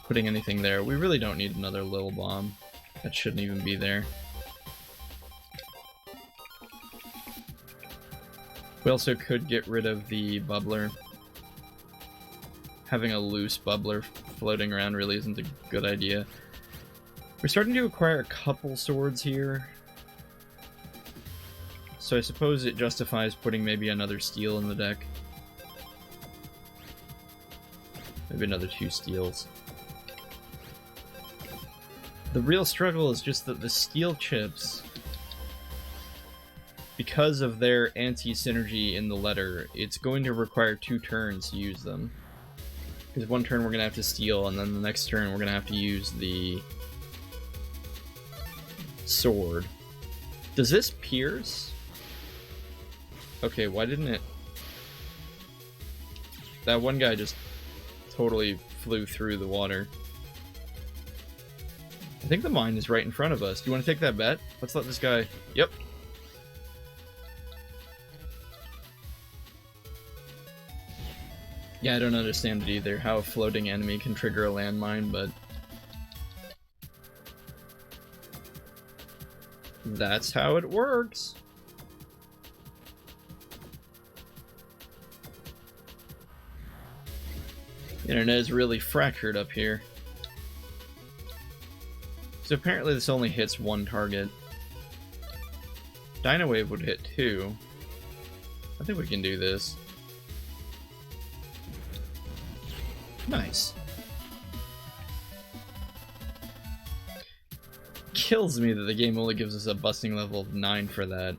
putting anything there. We really don't need another Lil Bomb. That shouldn't even be there. We also could get rid of the bubbler. Having a loose bubbler floating around really isn't a good idea. We're starting to acquire a couple swords here. So I suppose it justifies putting maybe another steel in the deck. Maybe another 2 steels. The real struggle is just that the steel chips because of their anti-synergy in the letter, it's going to require 2 turns to use them. Because one turn we're going to have to steal, and then the next turn we're going to have to use the sword. Does this pierce? Okay, why didn't it... That one guy just totally flew through the water. I think the mine is right in front of us. Do you want to take that bet? Let's let this guy... Yep. Yeah, I don't understand it either, how a floating enemy can trigger a landmine, but... that's how it works. The internet is really fractured up here. So apparently this only hits 1 target. Dino Wave would hit 2. I think we can do this. Nice. Kills me that the game only gives us a busting level of 9 for that.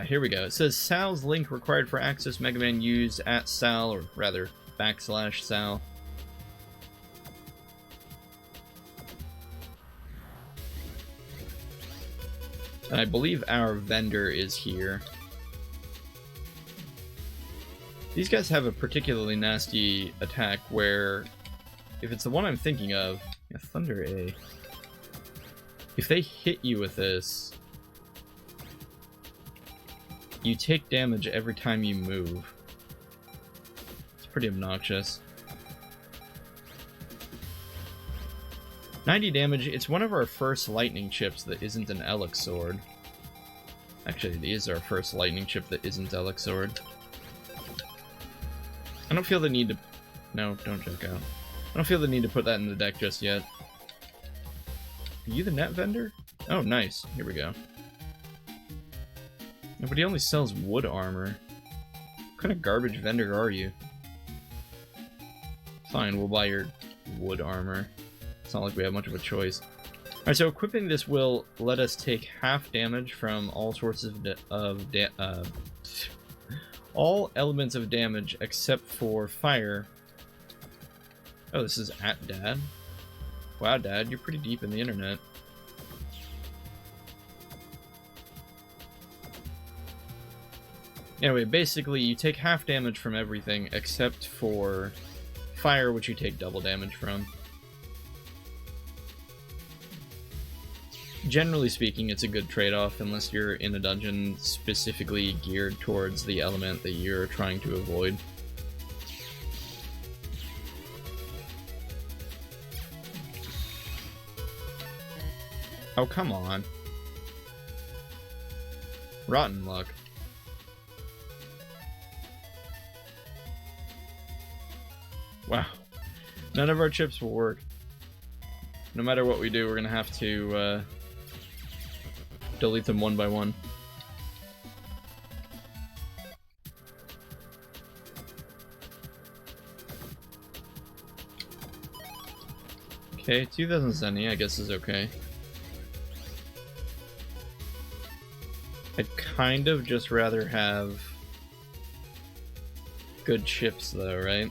Here we go. It says Sal's link required for access Megaman use at Sal, or rather /Sal. And I believe our vendor is here. These guys have a particularly nasty attack where, if it's the one I'm thinking of, yeah, Thunder A. If they hit you with this, you take damage every time you move. It's pretty obnoxious. 90 damage, it's one of our first lightning chips that isn't an Elix sword. Actually, it is our first lightning chip that isn't Elix sword. I don't feel the need to... No, don't check out. I don't feel the need to put that in the deck just yet. Are you the net vendor? Oh, nice. Here we go. No, but he only sells wood armor. What kind of garbage vendor are you? Fine, we'll buy your wood armor. It's not like we have much of a choice. Alright, so equipping this will let us take half damage from all sorts of all elements of damage except for fire. Oh, this is at Dad. Wow, Dad, you're pretty deep in the internet. Anyway, basically, you take half damage from everything except for fire, which you take double damage from. Generally speaking, it's a good trade-off unless you're in a dungeon specifically geared towards the element that you're trying to avoid. Oh, come on. Rotten luck. Wow. None of our chips will work. No matter what we do, we're gonna have to delete them one by one. Okay, 2000 Zenny, I guess is okay. I'd kind of just rather have good chips though, right?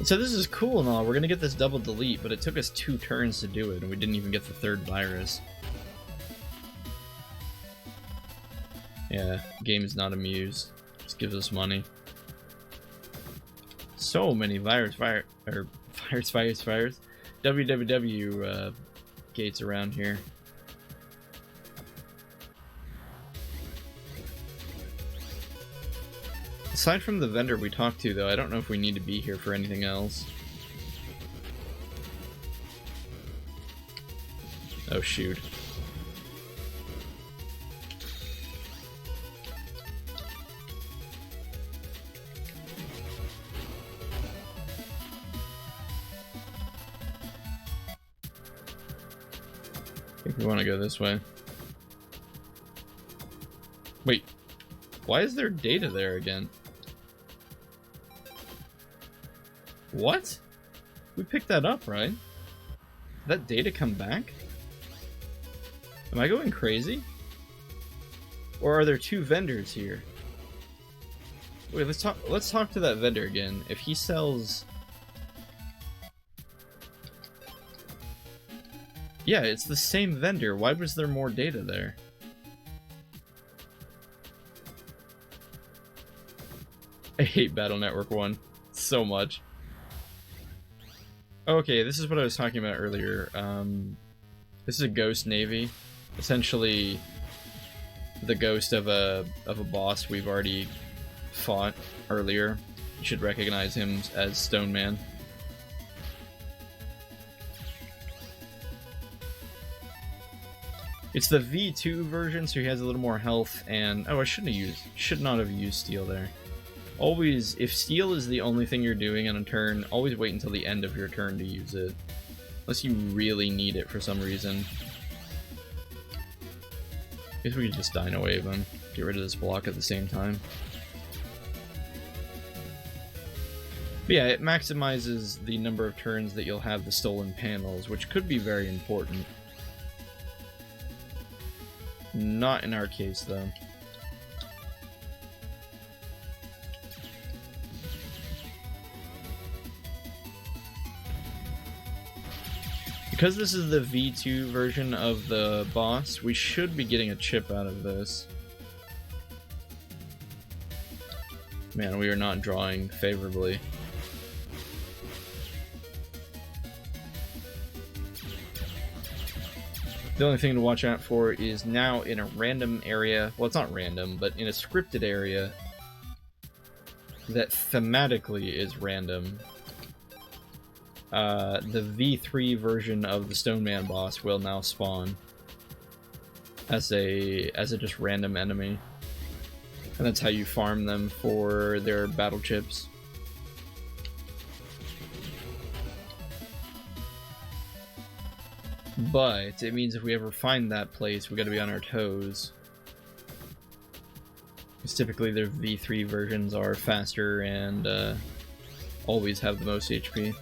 So this is cool and all, we're gonna get this double delete, but it took us 2 turns to do it, and we didn't even get the 3rd virus. Yeah, game is not amused. Just gives us money. So many www gates around here. Aside from the vendor we talked to, though, I don't know if we need to be here for anything else. Oh, shoot. I think we want to go this way. Wait, why is there data there again? What? We picked that up, right? Did that data come back? Am I going crazy? Or are there two vendors here? Wait, let's talk to that vendor again. If he sells... Yeah, it's the same vendor. Why was there more data there? I hate Battlenetwork 1 so much. Okay, this is what I was talking about earlier. This is a ghost navy. Essentially, the ghost of a boss we've already fought earlier. You should recognize him as Stone Man. It's the V2 version, so he has a little more health, and oh, I should not have used steel there. Always, if steel is the only thing you're doing on a turn, always wait until the end of your turn to use it. Unless you really need it for some reason. I guess we could just Dino Wave him. Get rid of this block at the same time. But yeah, it maximizes the number of turns that you'll have the stolen panels, which could be very important. Not in our case, though. Because this is the V2 version of the boss, we should be getting a chip out of this. Man, we are not drawing favorably. The only thing to watch out for is now in a random area, well, it's not random, but in a scripted area that thematically is random. The V3 version of the Stone Man boss will now spawn as a just random enemy, and that's how you farm them for their battle chips. But it means if we ever find that place, we gotta be on our toes. Because typically their V3 versions are faster and always have the most HP.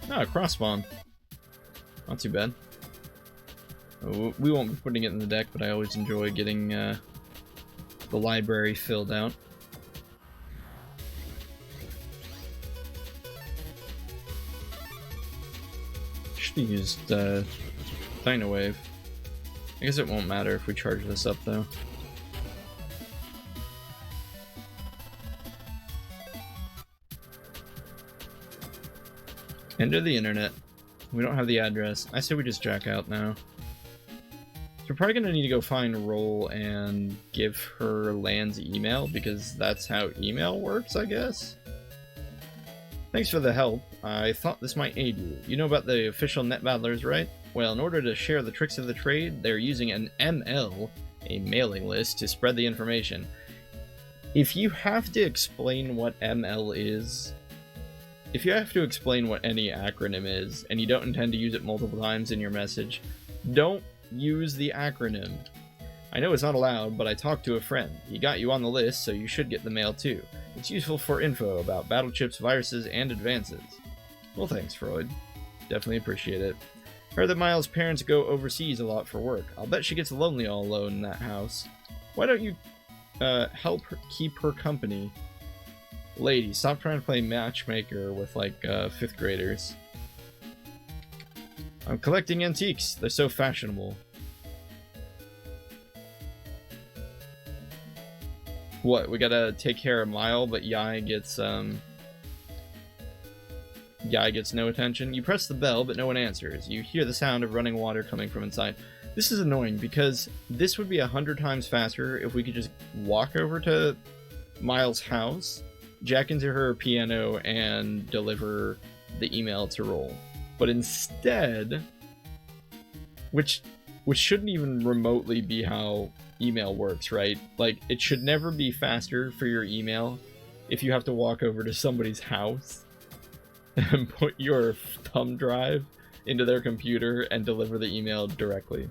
Ah, cross spawn. Not too bad. We won't be putting it in the deck, but I always enjoy getting the library filled out. Should have used Dino Wave. I guess it won't matter if we charge this up, though. Enter the internet. We don't have the address. I say we just jack out now. So we're probably gonna need to go find Roll and give her Land's email, because that's how email works, I guess? Thanks for the help. I thought this might aid you. You know about the official net battlers, right? Well, in order to share the tricks of the trade, they're using an ML, a mailing list, to spread the information. If you have to explain what ML is, if you have to explain what any acronym is, and you don't intend to use it multiple times in your message, don't use the acronym. I know it's not allowed, but I talked to a friend. He got you on the list, so you should get the mail too. It's useful for info about battle chips, viruses, and advances. Well, thanks, Freud. Definitely appreciate it. Heard that Miles' parents go overseas a lot for work. I'll bet she gets lonely all alone in that house. Why don't you help her keep her company? Lady, stop trying to play matchmaker with, like, 5th graders. I'm collecting antiques. They're so fashionable. What, we gotta take care of Mile, but Yai gets no attention? You press the bell, but no one answers. You hear the sound of running water coming from inside. This is annoying, because this would be 100 times faster if we could just walk over to Miles' house, jack into her piano, and deliver the email to Roll. But instead, which shouldn't even remotely be how email works, right? Like, it should never be faster for your email if you have to walk over to somebody's house. and put your thumb drive into their computer and deliver the email directly.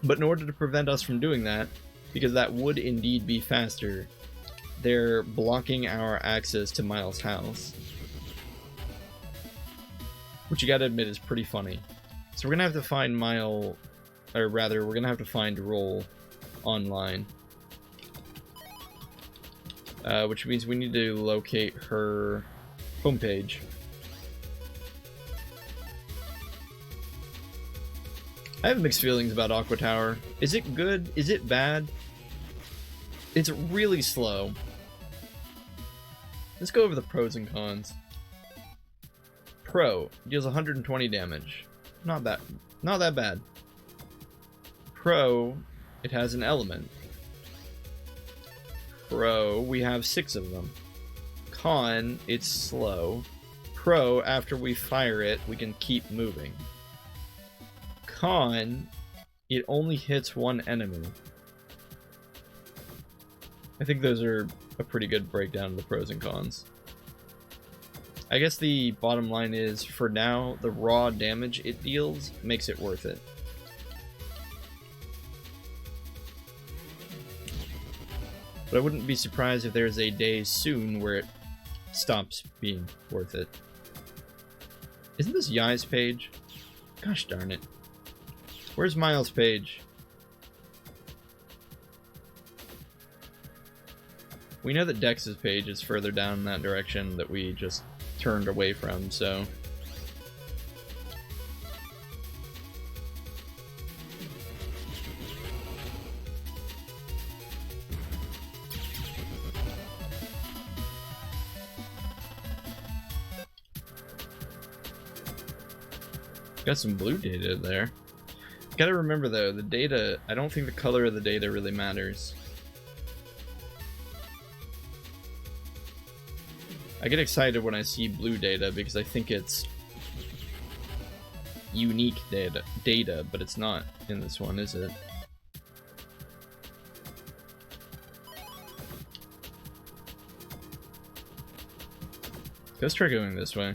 But in order to prevent us from doing that, because that would indeed be faster, they're blocking our access to Miles' house. Which you gotta admit is pretty funny. So we're gonna have to find Mile, or rather, we're gonna have to find Roll online. Which means we need to locate her homepage. I have mixed feelings about Aqua Tower. Is it good? Is it bad? It's really slow. Let's go over the pros and cons. Pro, deals 120 damage. Not that bad. Pro, it has an element. Pro, we have 6 of them. Con, it's slow. Pro, after we fire it, we can keep moving. Con, it only hits one enemy. I think those are a pretty good breakdown of the pros and cons. I guess the bottom line is, for now, the raw damage it deals makes it worth it. But I wouldn't be surprised if there's a day soon where it stops being worth it. Isn't this Yai's page? Gosh darn it. Where's Miles' page? We know that Dex's page is further down in that direction that we just turned away from, so... Got some blue data there. Gotta remember though, the data, I don't think the color of the data really matters. I get excited when I see blue data because I think it's unique data, but it's not in this one, is it? Let's try going this way.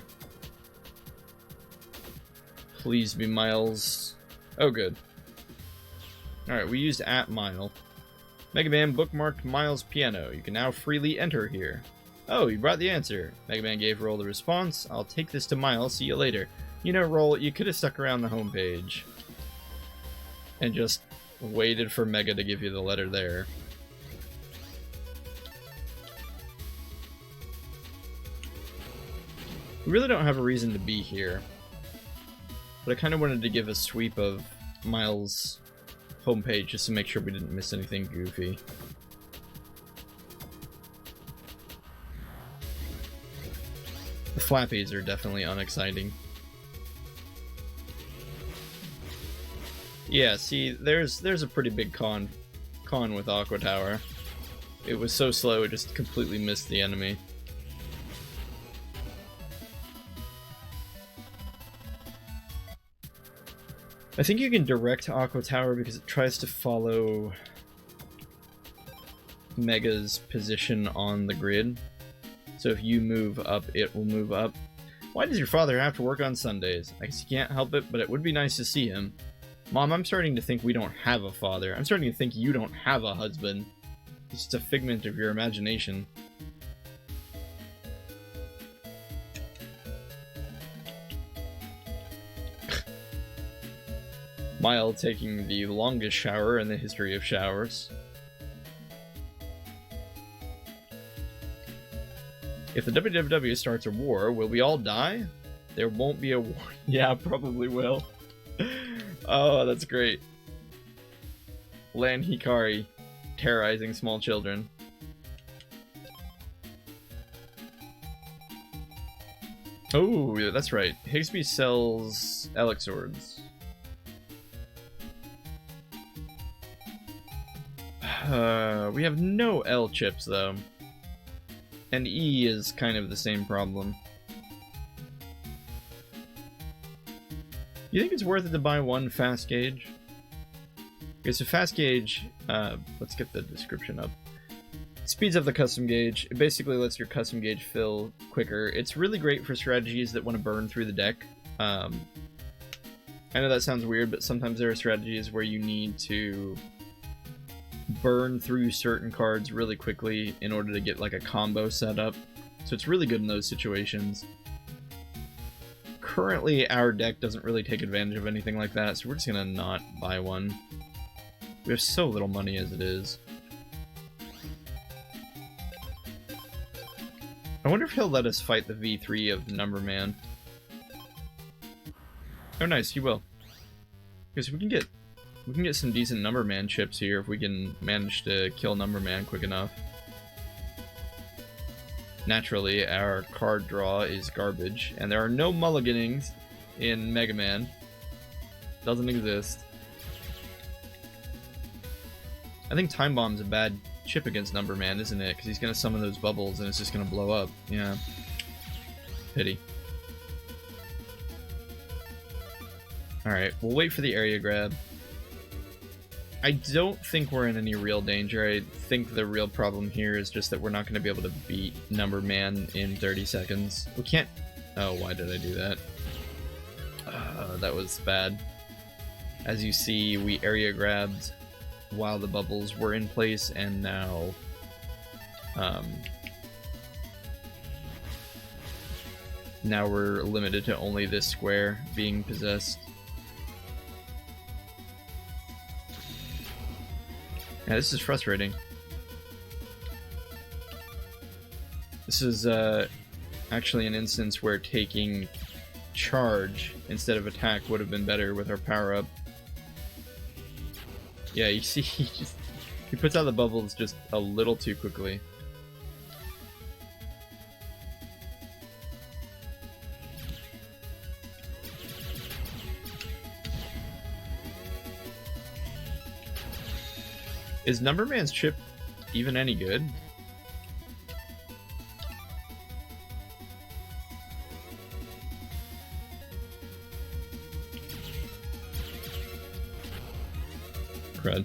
Please be Miles. Oh, good. Alright, we used @Mile. Megaman bookmarked Miles' piano. You can now freely enter here. Oh, you brought the answer. Megaman gave Roll the response. I'll take this to Miles. See you later. You know, Roll, you could have stuck around the homepage and just waited for Mega to give you the letter there. We really don't have a reason to be here, but I kind of wanted to give a sweep of Miles' homepage just to make sure we didn't miss anything goofy. The flappies are definitely unexciting. Yeah, see, there's a pretty big con with Aqua Tower. It was so slow, it just completely missed the enemy. I think you can direct Aqua Tower because it tries to follow Mega's position on the grid. So if you move up, it will move up. Why does your father have to work on Sundays? I guess you can't help it, but it would be nice to see him. Mom, I'm starting to think we don't have a father. I'm starting to think you don't have a husband. It's just a figment of your imagination. Mile taking the longest shower in the history of showers. If the WWW starts a war, will we all die? There won't be a war. Yeah, probably will. Oh, that's great. Lan Hikari terrorizing small children. Oh, yeah, that's right. Higsby sells Elixords. We have no L chips, though. And E is kind of the same problem. You think it's worth it to buy one fast gauge? Okay, so fast gauge, let's get the description up. Speeds up the custom gauge. It basically lets your custom gauge fill quicker. It's really great for strategies that want to burn through the deck. I know that sounds weird, but sometimes there are strategies where you need to burn through certain cards really quickly in order to get like a combo set up. So it's really good in those situations. Currently, our deck doesn't really take advantage of anything like that, so we're just gonna not buy one. We have so little money as it is. I wonder if he'll let us fight the V3 of Number Man. Oh nice, he will. Because we can get some decent Number Man chips here if we can manage to kill Number Man quick enough. Naturally, our card draw is garbage, and there are no mulliganings in Mega Man. Doesn't exist. I think Time Bomb's a bad chip against Number Man, isn't it? Because he's going to summon those bubbles and it's just going to blow up. Yeah. Pity. Alright, we'll wait for the area grab. I don't think we're in any real danger. I think the real problem here is just that we're not going to be able to beat Number Man in 30 seconds. We can't... Oh, why did I do that? That was bad. As you see, we area grabbed while the bubbles were in place, and now... now we're limited to only this square being possessed. Yeah, this is frustrating. This is actually an instance where taking charge instead of attack would have been better with our power-up. Yeah, you see, he puts out the bubbles just a little too quickly. Is Number Man's chip even any good? Crud.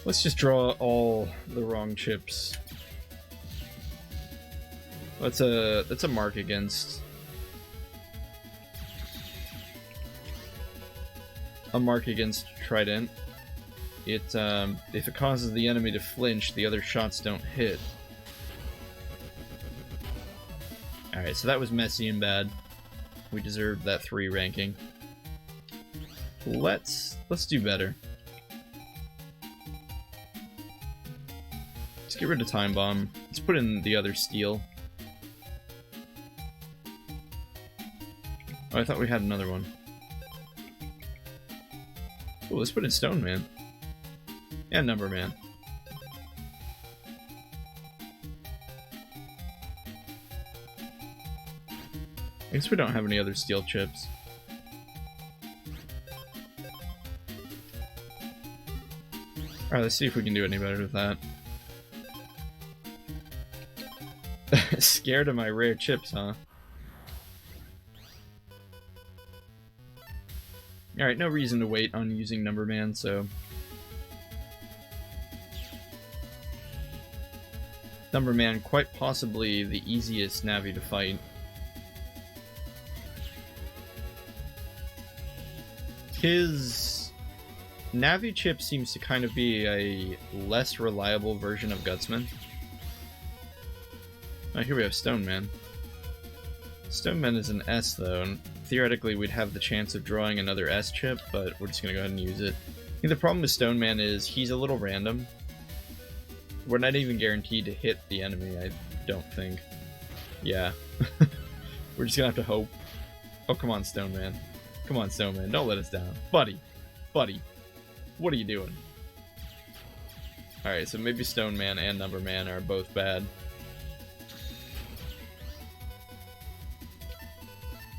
Let's just draw all the wrong chips. That's a mark against... a mark against Trident. It if it causes the enemy to flinch, the other shots don't hit. Alright, so that was messy and bad. We deserved that 3 ranking. Let's do better. Let's get rid of Time Bomb. Let's put in the other steel. Oh, I thought we had another one. Oh, let's put in Stone Man. And Number Man. I guess we don't have any other steel chips. Alright, let's see if we can do any better with that. Scared of my rare chips, huh? Alright, no reason to wait on using Number Man, so... Number Man, quite possibly the easiest Navi to fight. His Navi chip seems to kind of be a less reliable version of Gutsman. Oh, here we have Stone Man. Stone Man is an S, though, and theoretically we'd have the chance of drawing another S chip, but we're just going to go ahead and use it. I think the problem with Stone Man is he's a little random. We're not even guaranteed to hit the enemy, I don't think. Yeah. We're just going to have to hope. Oh, come on, Stone Man. Come on, Stone Man, don't let us down. Buddy. Buddy. What are you doing? Alright, so maybe Stone Man and Number Man are both bad.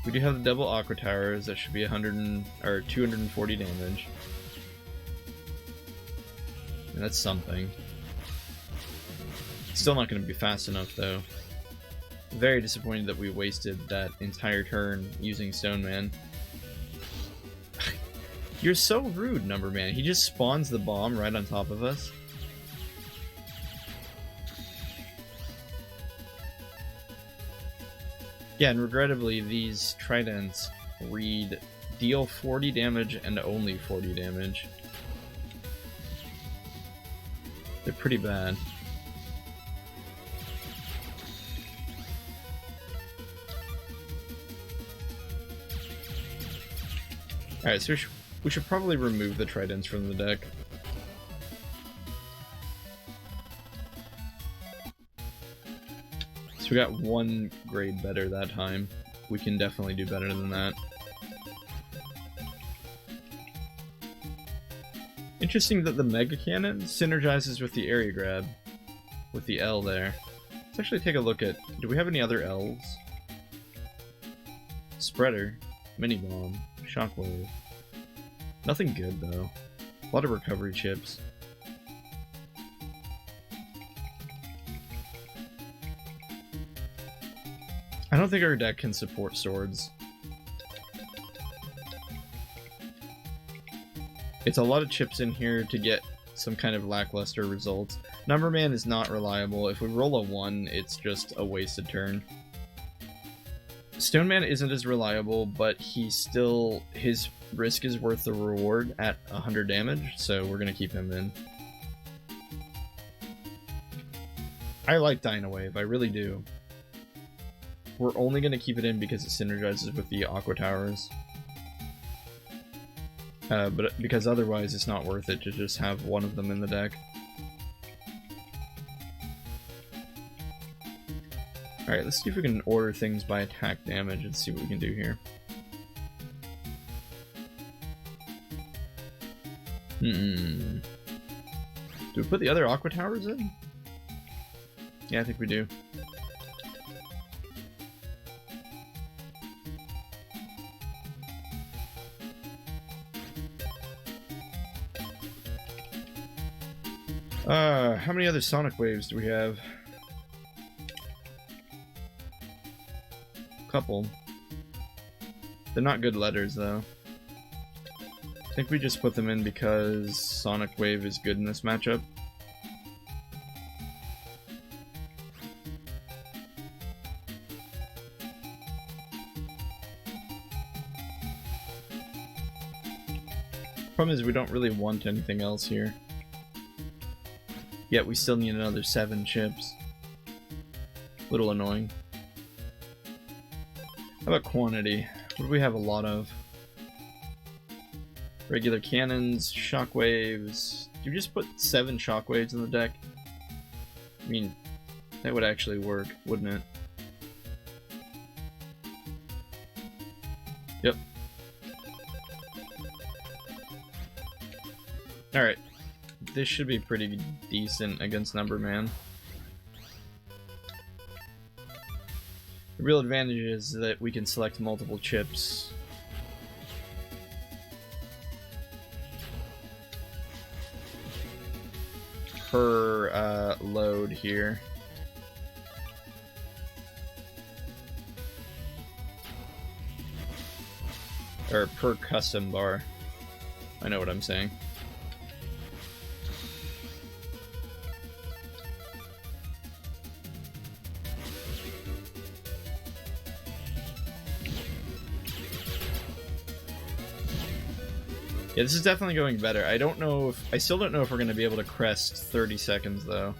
We do have the double Aqua Towers, that should be 240 damage. And that's something. Still not going to be fast enough, though. Very disappointed that we wasted that entire turn using Stone Man. You're so rude, Number Man. He just spawns the bomb right on top of us. Yeah, and regrettably, these tridents read deal 40 damage and only 40 damage. They're pretty bad. Alright, so we should probably remove the tridents from the deck. So we got one grade better that time. We can definitely do better than that. Interesting that the Mega Cannon synergizes with the area grab, with the L there. Let's actually take a look at, do we have any other Ls? Spreader, Mini Bomb, Shockwave. Nothing good though. A lot of recovery chips. I don't think our deck can support swords. It's a lot of chips in here to get some kind of lackluster results. Number Man is not reliable. If we roll a 1, it's just a wasted turn. Stone Man isn't as reliable, but his risk is worth the reward at 100 damage, so we're gonna keep him in. I like Dino Wave, I really do. We're only gonna keep it in because it synergizes with the Aqua Towers. But because otherwise it's not worth it to just have one of them in the deck. Alright, let's see if we can order things by attack damage and see what we can do here. Do we put the other Aqua Towers in? Yeah, I think we do. How many other Sonic Waves do we have? Couple. They're not good letters, though. I think we just put them in because Sonic Wave is good in this matchup. Problem is we don't really want anything else here. Yet we still need another 7 chips. Little annoying. How about quantity? What do we have a lot of? Regular cannons, shockwaves. Do you just put 7 shockwaves in the deck? I mean, that would actually work, wouldn't it? Yep. Alright. This should be pretty decent against Number Man. The real advantage is that we can select multiple chips. Per load here. Or per custom bar. I know what I'm saying. Yeah, this is definitely going better. I still don't know if we're going to be able to crest 30 seconds, though.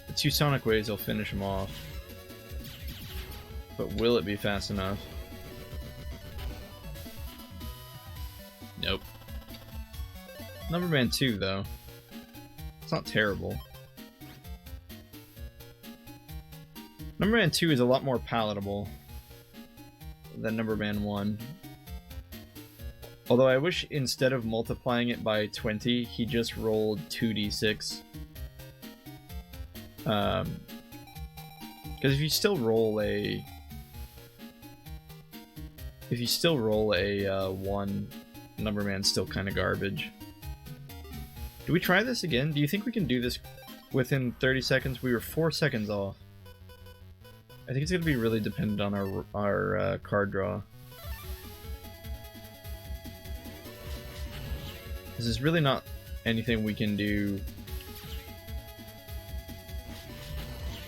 The 2 Sonic Waves will finish him off. But will it be fast enough? Nope. Number Man 2, though. It's not terrible. Number Man 2 is a lot more palatable than Number Man 1. Although I wish instead of multiplying it by 20, he just rolled 2d6. Because if you still roll a 1, Number Man's still kind of garbage. Do we try this again? Do you think we can do this within 30 seconds? We were 4 seconds off. I think it's going to be really dependent on our card draw. This is really not anything we can do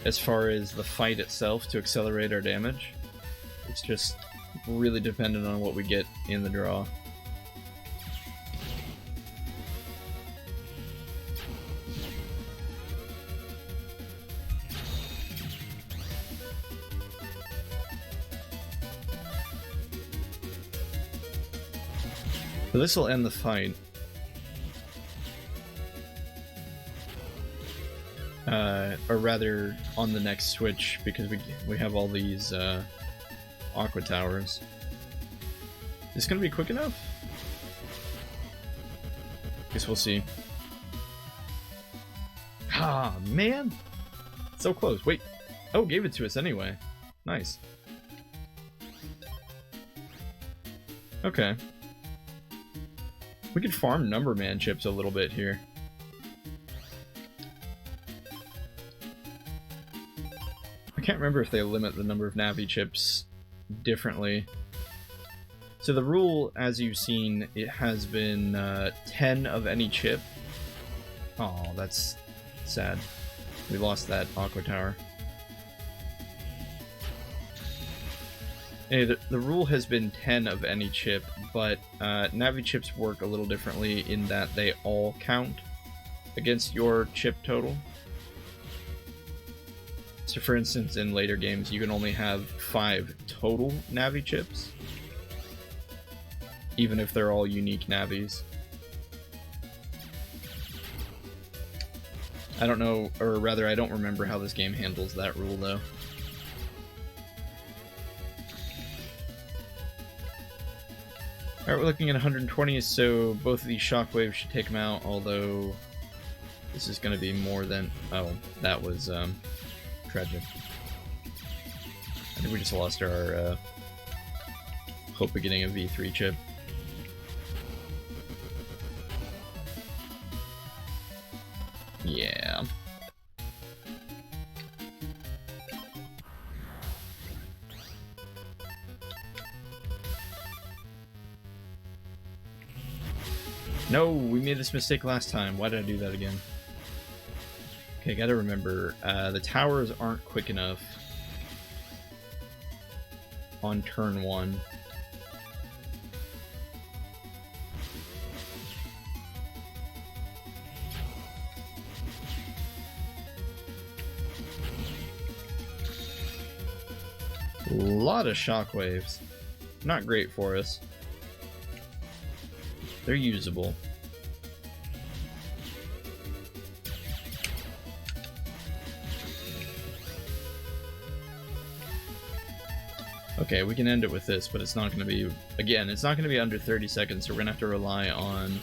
as far as the fight itself to accelerate our damage. It's just really dependent on what we get in the draw. So this will end the fight. Or rather, on the next switch, because we have all these aqua towers. Is this gonna be quick enough? Guess we'll see. Ah, man! So close. Wait. Oh, gave it to us anyway. Nice. Okay. We could farm Numberman chips a little bit here. I can't remember if they limit the number of Navi chips differently. So the rule, as you've seen, it has been 10 of any chip. Oh, that's sad. We lost that aqua tower. Anyway, the rule has been 10 of any chip, but Navi chips work a little differently in that they all count against your chip total. So for instance, in later games, you can only have 5 total Navi chips, even if they're all unique Navis. I don't know, or rather, I don't remember how this game handles that rule, though. Alright, we're looking at 120, so both of these shockwaves should take them out, although this is going to be more than... Oh, that was tragic. I think we just lost our hope of getting a V3 chip. Yeah. No, we made this mistake last time. Why did I do that again? Okay, gotta remember, the towers aren't quick enough on turn 1. A lot of shockwaves. Not great for us. They're usable. Okay, we can end it with this, but it's not going to be... Again, it's not going to be under 30 seconds, so we're going to have to rely on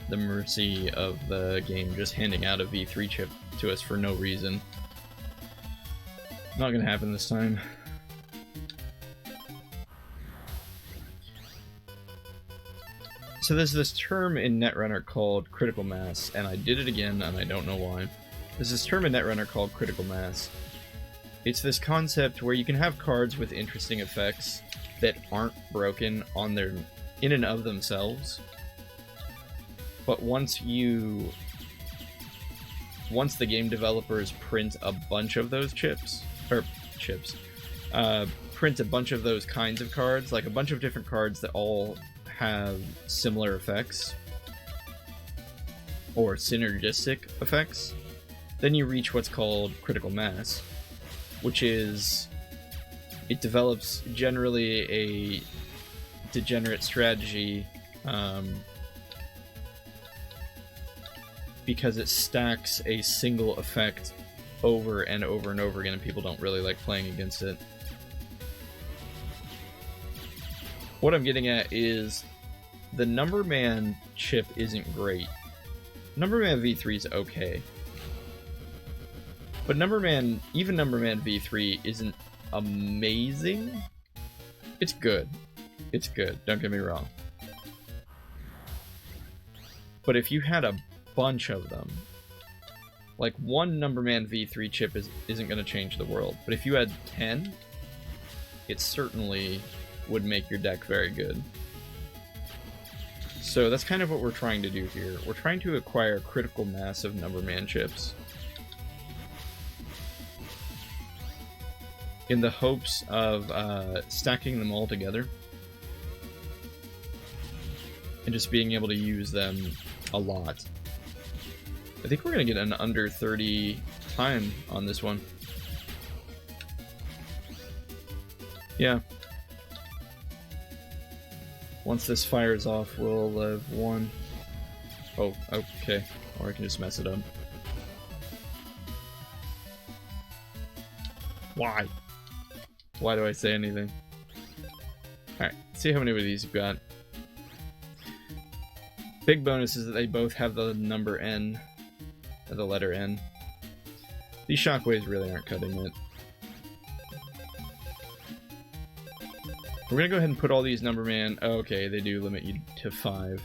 the mercy of the game just handing out a V3 chip to us for no reason. Not going to happen this time. So there's this term in Netrunner called critical mass, and I did it again, and I don't know why. There's this term in Netrunner called critical mass. It's this concept where you can have cards with interesting effects that aren't broken on their in and of themselves, but once the game developers print a bunch of those print a bunch of those kinds of cards, like a bunch of different cards that all have similar effects or synergistic effects, then you reach what's called critical mass, which is, it develops generally a degenerate strategy because it stacks a single effect over and over and over again, and people don't really like playing against it. What I'm getting at is the Numberman chip isn't great. Numberman V3 is okay. But even Numberman V3 isn't amazing. It's good. It's good, don't get me wrong. But if you had a bunch of them, like one Numberman V3 chip isn't going to change the world. But if you had 10, it certainly would make your deck very good. So that's kind of what we're trying to do here. We're trying to acquire critical mass of Numberman chips in the hopes of stacking them all together and just being able to use them a lot. I think we're going to get an under 30 time on this one. Yeah. Once this fires off, we'll have won. Oh, okay. Or I can just mess it up. Why? Why do I say anything? Alright, see how many of these you've got. Big bonus is that they both have the number N, or the letter N. These shockwaves really aren't cutting it. We're gonna go ahead and put all these Numberman. Oh, okay, they do limit you to 5.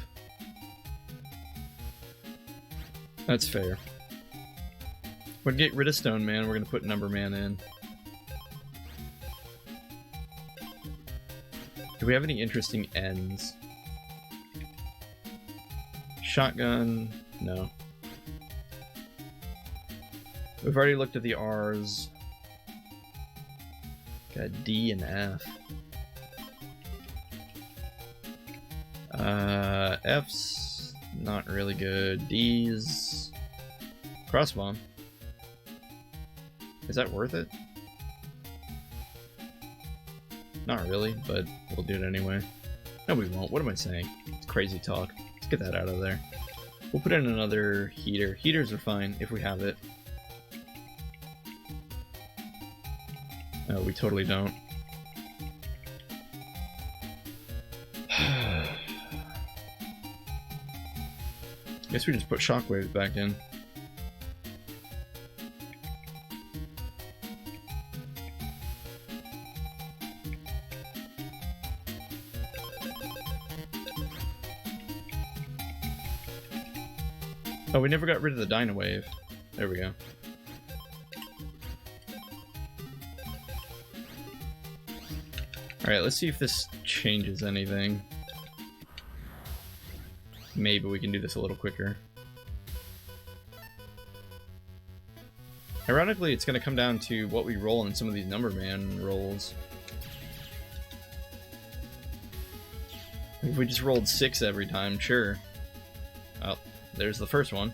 That's fair. We're gonna get rid of Stone Man. We're gonna put Numberman in. Do we have any interesting ends? Shotgun? No. We've already looked at the R's. Got D and F. F's not really good. D's crossbomb. Is that worth it? Not really, but we'll do it anyway. No, we won't. What am I saying? It's crazy talk. Let's get that out of there. We'll put in another heater. Heaters are fine if we have it. No, we totally don't. Guess we just put shockwaves back in. Oh, we never got rid of the Dynawave. There we go. Alright, let's see if this changes anything. Maybe we can do this a little quicker. Ironically, it's going to come down to what we roll in some of these Numberman rolls. If we just rolled 6 every time, sure. Oh, there's the first one.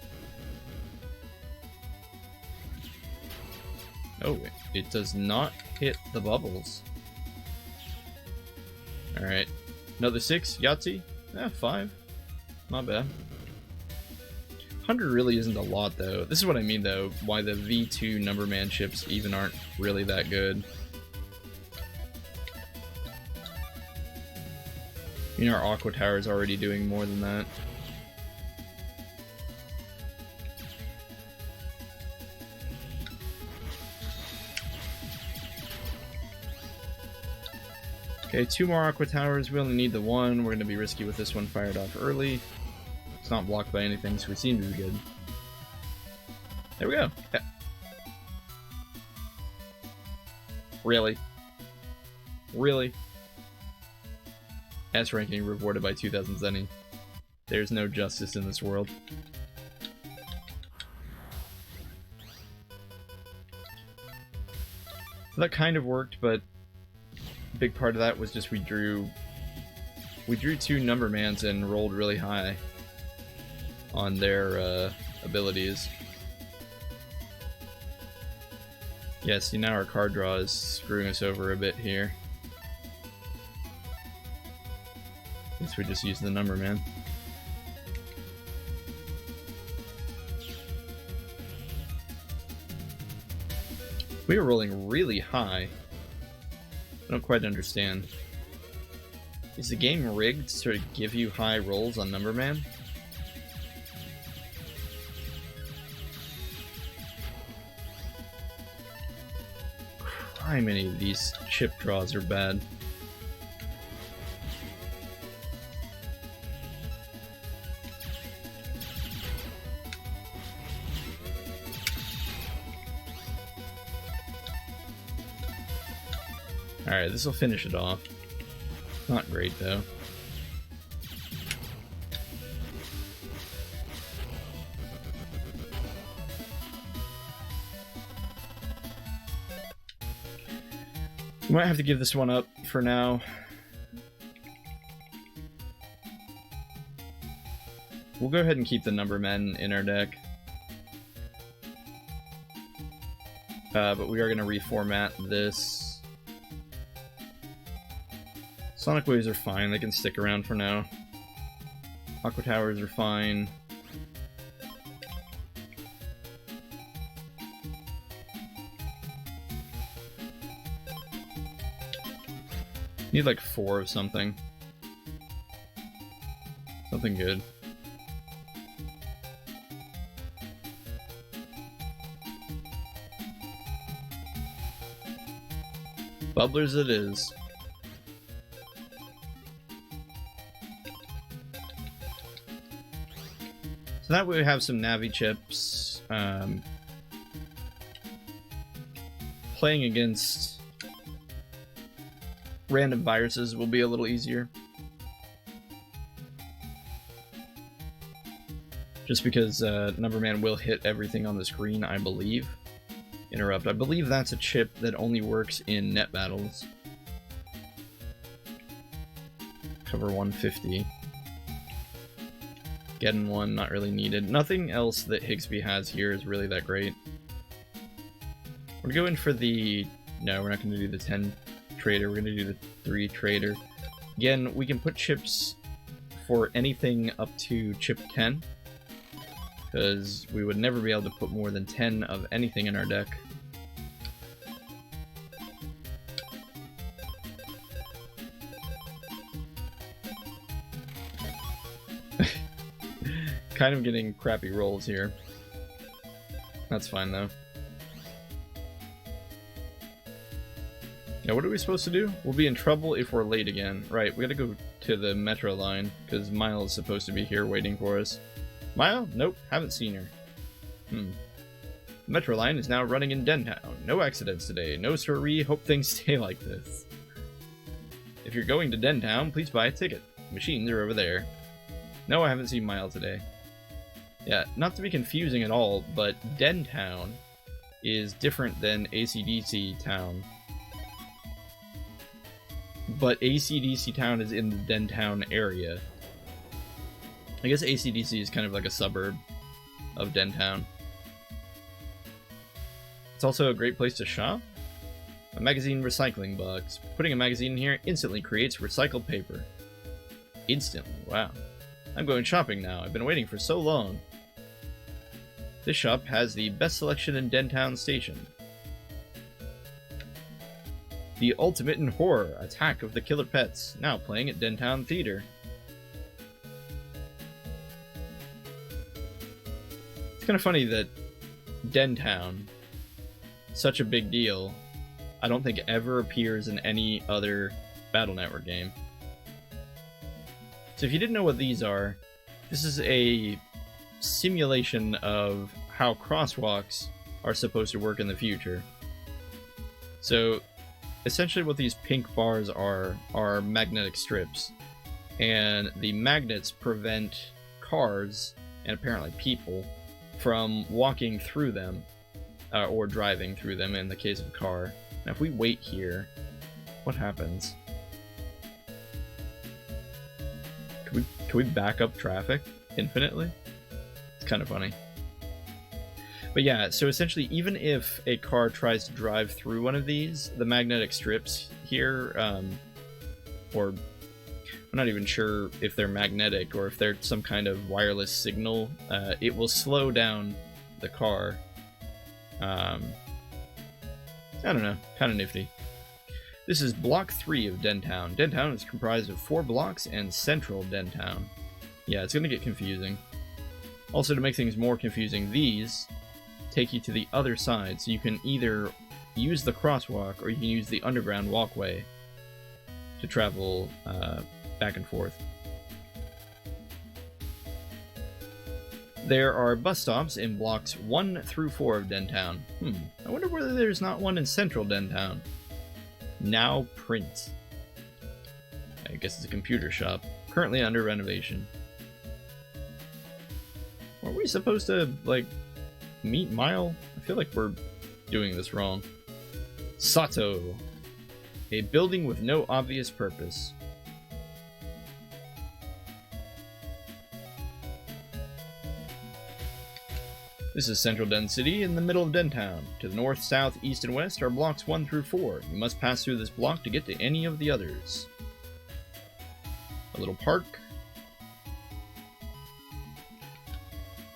Oh, it does not hit the bubbles. Alright. Another 6, Yahtzee? Yeah, 5. Not bad. 100 really isn't a lot, though. This is what I mean, though, why the V2 Numberman chips even aren't really that good. You know, our Aqua Tower is already doing more than that. Okay, 2 more Aqua Towers. We only need the 1. We're going to be risky with this one fired off early. It's not blocked by anything, so we seem to be good. There we go. Yeah. Really? Really? S ranking rewarded by 2000 Zenny. There's no justice in this world. So that kind of worked, but a big part of that was just we drew 2 Numbermans and rolled really high on their abilities. Yeah, see, now our card draw is screwing us over a bit here. Guess we just use the Numberman. We are rolling really high. I don't quite understand. Is the game rigged to give you high rolls on Numberman? How many of these chip draws are bad? Alright, this will finish it off. Not great, though. Might have to give this one up for now. We'll go ahead and keep the number men in our deck. But we are going to reformat this. Sonic Waves are fine, they can stick around for now. Aqua Towers are fine. Need like 4 of something. Something good. Bubblers it is. So that way we have some Navi chips. Playing against random viruses will be a little easier. Just because Numberman will hit everything on the screen, I believe. Interrupt. I believe that's a chip that only works in net battles. Cover 150. Getting one, not really needed. Nothing else that Higsby has here is really that great. We're going for the... No, we're not going to do the 10 trader. We're going to do the 3 trader. Again, we can put chips for anything up to chip 10. Because we would never be able to put more than 10 of anything in our deck. Kind of getting crappy rolls here. That's fine though. Now what are we supposed to do? We'll be in trouble if we're late again. Right, we gotta go to the metro line, because Mile is supposed to be here waiting for us. Mile? Nope, haven't seen her. The metro line is now running in Dentown. No accidents today. No siree, hope things stay like this. If you're going to Dentown, please buy a ticket. Machines are over there. No, I haven't seen Mile today. Yeah, not to be confusing at all, but Dentown is different than AC/DC Town. But AC/DC Town is in the Dentown area. I guess AC/DC is kind of like a suburb of Dentown. It's also a great place to shop. A magazine recycling box. Putting a magazine in here instantly creates recycled paper. Instantly, wow. I'm going shopping now. I've been waiting for so long. This shop has the best selection in Dentown Station. The Ultimate in Horror, Attack of the Killer Pets, now playing at Dentown Theater. It's kind of funny that Dentown, such a big deal, I don't think ever appears in any other Battle Network game. So if you didn't know what these are, this is a simulation of how crosswalks are supposed to work in the future. So essentially what these pink bars are magnetic strips, and the magnets prevent cars, and apparently people, from walking through them, or driving through them in the case of a car. Now if we wait here, what happens? Can we back up traffic infinitely? It's kind of funny. But yeah, so essentially even if a car tries to drive through one of these, the magnetic strips here, or I'm not even sure if they're magnetic or if they're some kind of wireless signal, it will slow down the car. I don't know, kind of nifty. This is Block 3 of Dentown. Dentown is comprised of 4 blocks and Central Dentown. Yeah, it's going to get confusing. Also, to make things more confusing, these take you to the other side, so you can either use the crosswalk or you can use the underground walkway to travel back and forth. There are bus stops in blocks 1 through 4 of Dentown. I wonder whether there's not one in Central Dentown. Now print. I guess it's a computer shop. Currently under renovation. Weren't we supposed to, like, meet Mile? I feel like we're doing this wrong. Sato. A building with no obvious purpose. This is Central Den City in the middle of Dentown. To the north, south, east, and west are blocks 1 through 4. You must pass through this block to get to any of the others. A little park.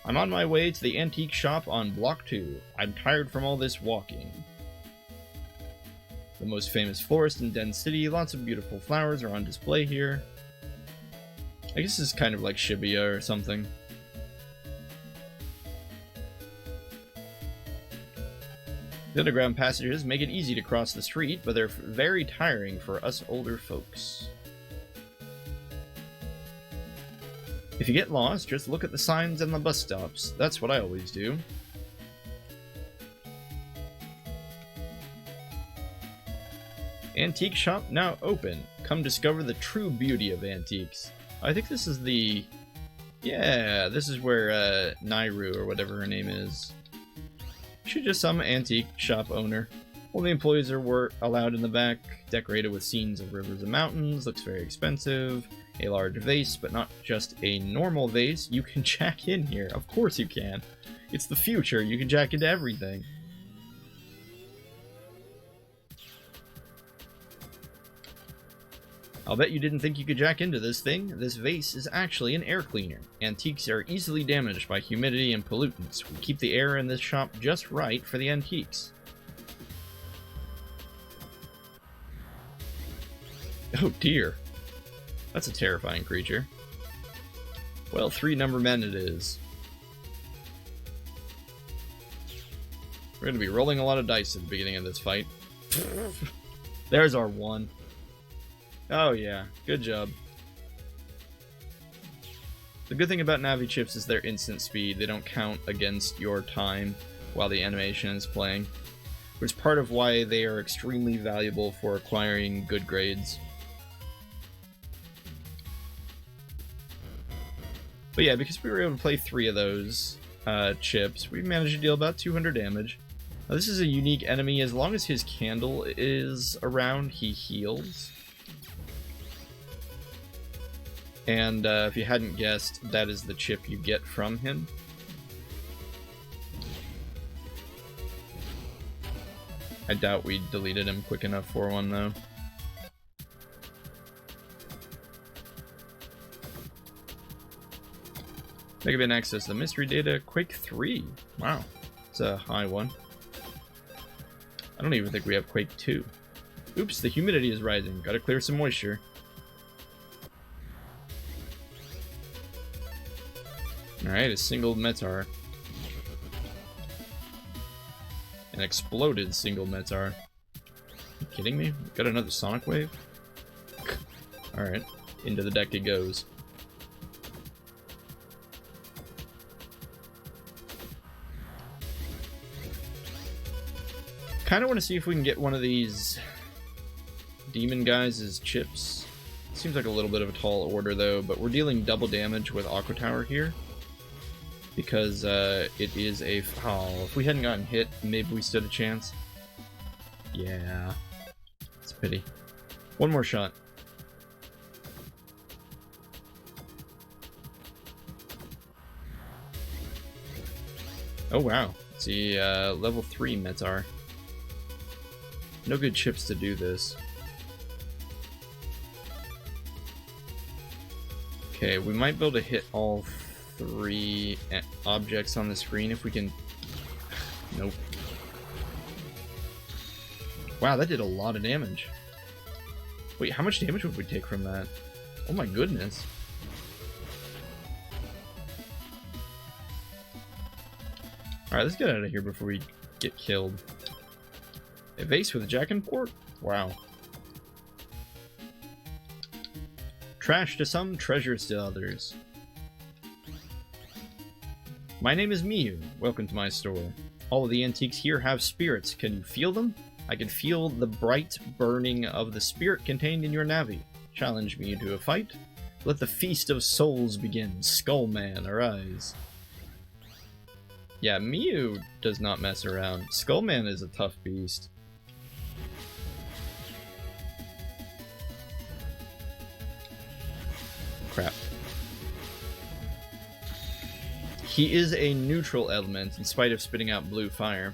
I'm on my way to the antique shop on block 2. I'm tired from all this walking. The most famous florist in Den City. Lots of beautiful flowers are on display here. I guess this is kind of like Shibuya or something. The underground passages make it easy to cross the street, but they're very tiring for us older folks. If you get lost, just look at the signs and the bus stops. That's what I always do. Antique shop now open. Come discover the true beauty of antiques. I think this is the... Yeah, this is where Nairu, or whatever her name is. She's just some antique shop owner. All the employees are allowed in the back, decorated with scenes of rivers and mountains, looks very expensive. A large vase, but not just a normal vase. You can jack in here. Of course you can. It's the future. You can jack into everything. I'll bet you didn't think you could jack into this thing. This vase is actually an air cleaner. Antiques are easily damaged by humidity and pollutants. We keep the air in this shop just right for the antiques. Oh dear. That's a terrifying creature. Well, 3 number men it is. We're going to be rolling a lot of dice at the beginning of this fight. There's our 1. Oh yeah, good job. The good thing about Navi chips is their instant speed. They don't count against your time while the animation is playing, which is part of why they are extremely valuable for acquiring good grades. But yeah, because we were able to play 3 of those chips, we managed to deal about 200 damage. Now, this is a unique enemy. As long as his candle is around, he heals. And if you hadn't guessed, that is the chip you get from him. I doubt we deleted him quick enough for one, though. Megaman access the mystery data. Quake 3. Wow. It's a high one. I don't even think we have Quake 2. Oops, the humidity is rising. Gotta clear some moisture. Alright, a single Metar. An exploded single Metar. Are you kidding me? Got another Sonic Wave? Alright, into the deck it goes. Kinda want to see if we can get one of these demon guys as chips. Seems like a little bit of a tall order though, but we're dealing double damage with Aqua Tower here. Because it is a... Oh, if we hadn't gotten hit, maybe we stood a chance. Yeah. It's a pity. One more shot. Oh wow. Let's see, level 3 Metar. No good chips to do this. Okay, we might be able to hit all 3 objects on the screen if we can... Nope. Wow, that did a lot of damage. Wait, how much damage would we take from that? Oh my goodness. Alright, let's get out of here before we get killed. A vase with a jack and port? Wow. Trash to some, treasures to others. My name is Miyu. Welcome to my store. All of the antiques here have spirits. Can you feel them? I can feel the bright burning of the spirit contained in your Navi. Challenge me to a fight. Let the feast of souls begin. Skullman, arise. Yeah, Miyu does not mess around. Skullman is a tough beast. crap. He is a neutral element in spite of spitting out blue fire.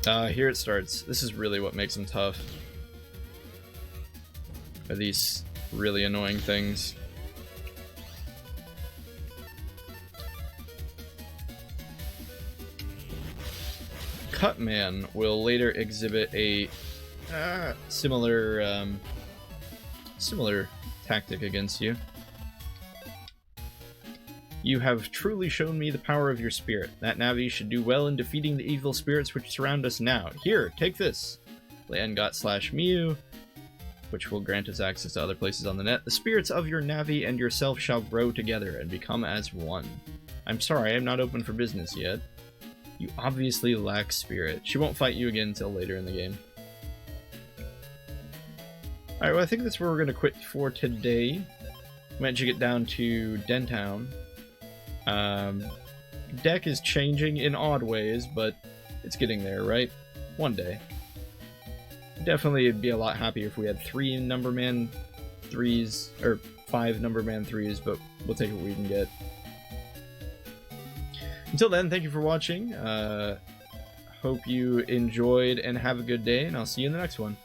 Here it starts. This is really what makes him tough. Are these really annoying things. Cutman will later exhibit a similar tactic against you. You have truly shown me the power of your spirit. That Navi should do well in defeating the evil spirits which surround us now. Here, take this. Langot/Mew, which will grant us access to other places on the net. The spirits of your Navi and yourself shall grow together and become as one. I'm sorry, I'm not open for business yet. You obviously lack spirit. She won't fight you again until later in the game. Alright, well I think that's where we're going to quit for today. Managed to get down to Dentown. Deck is changing in odd ways, but it's getting there, right? One day. Definitely it'd be a lot happier if we had 3 Numberman 3s, or 5 Numberman 3s, but we'll take what we can get. Until then, thank you for watching. Hope you enjoyed and have a good day, and I'll see you in the next one.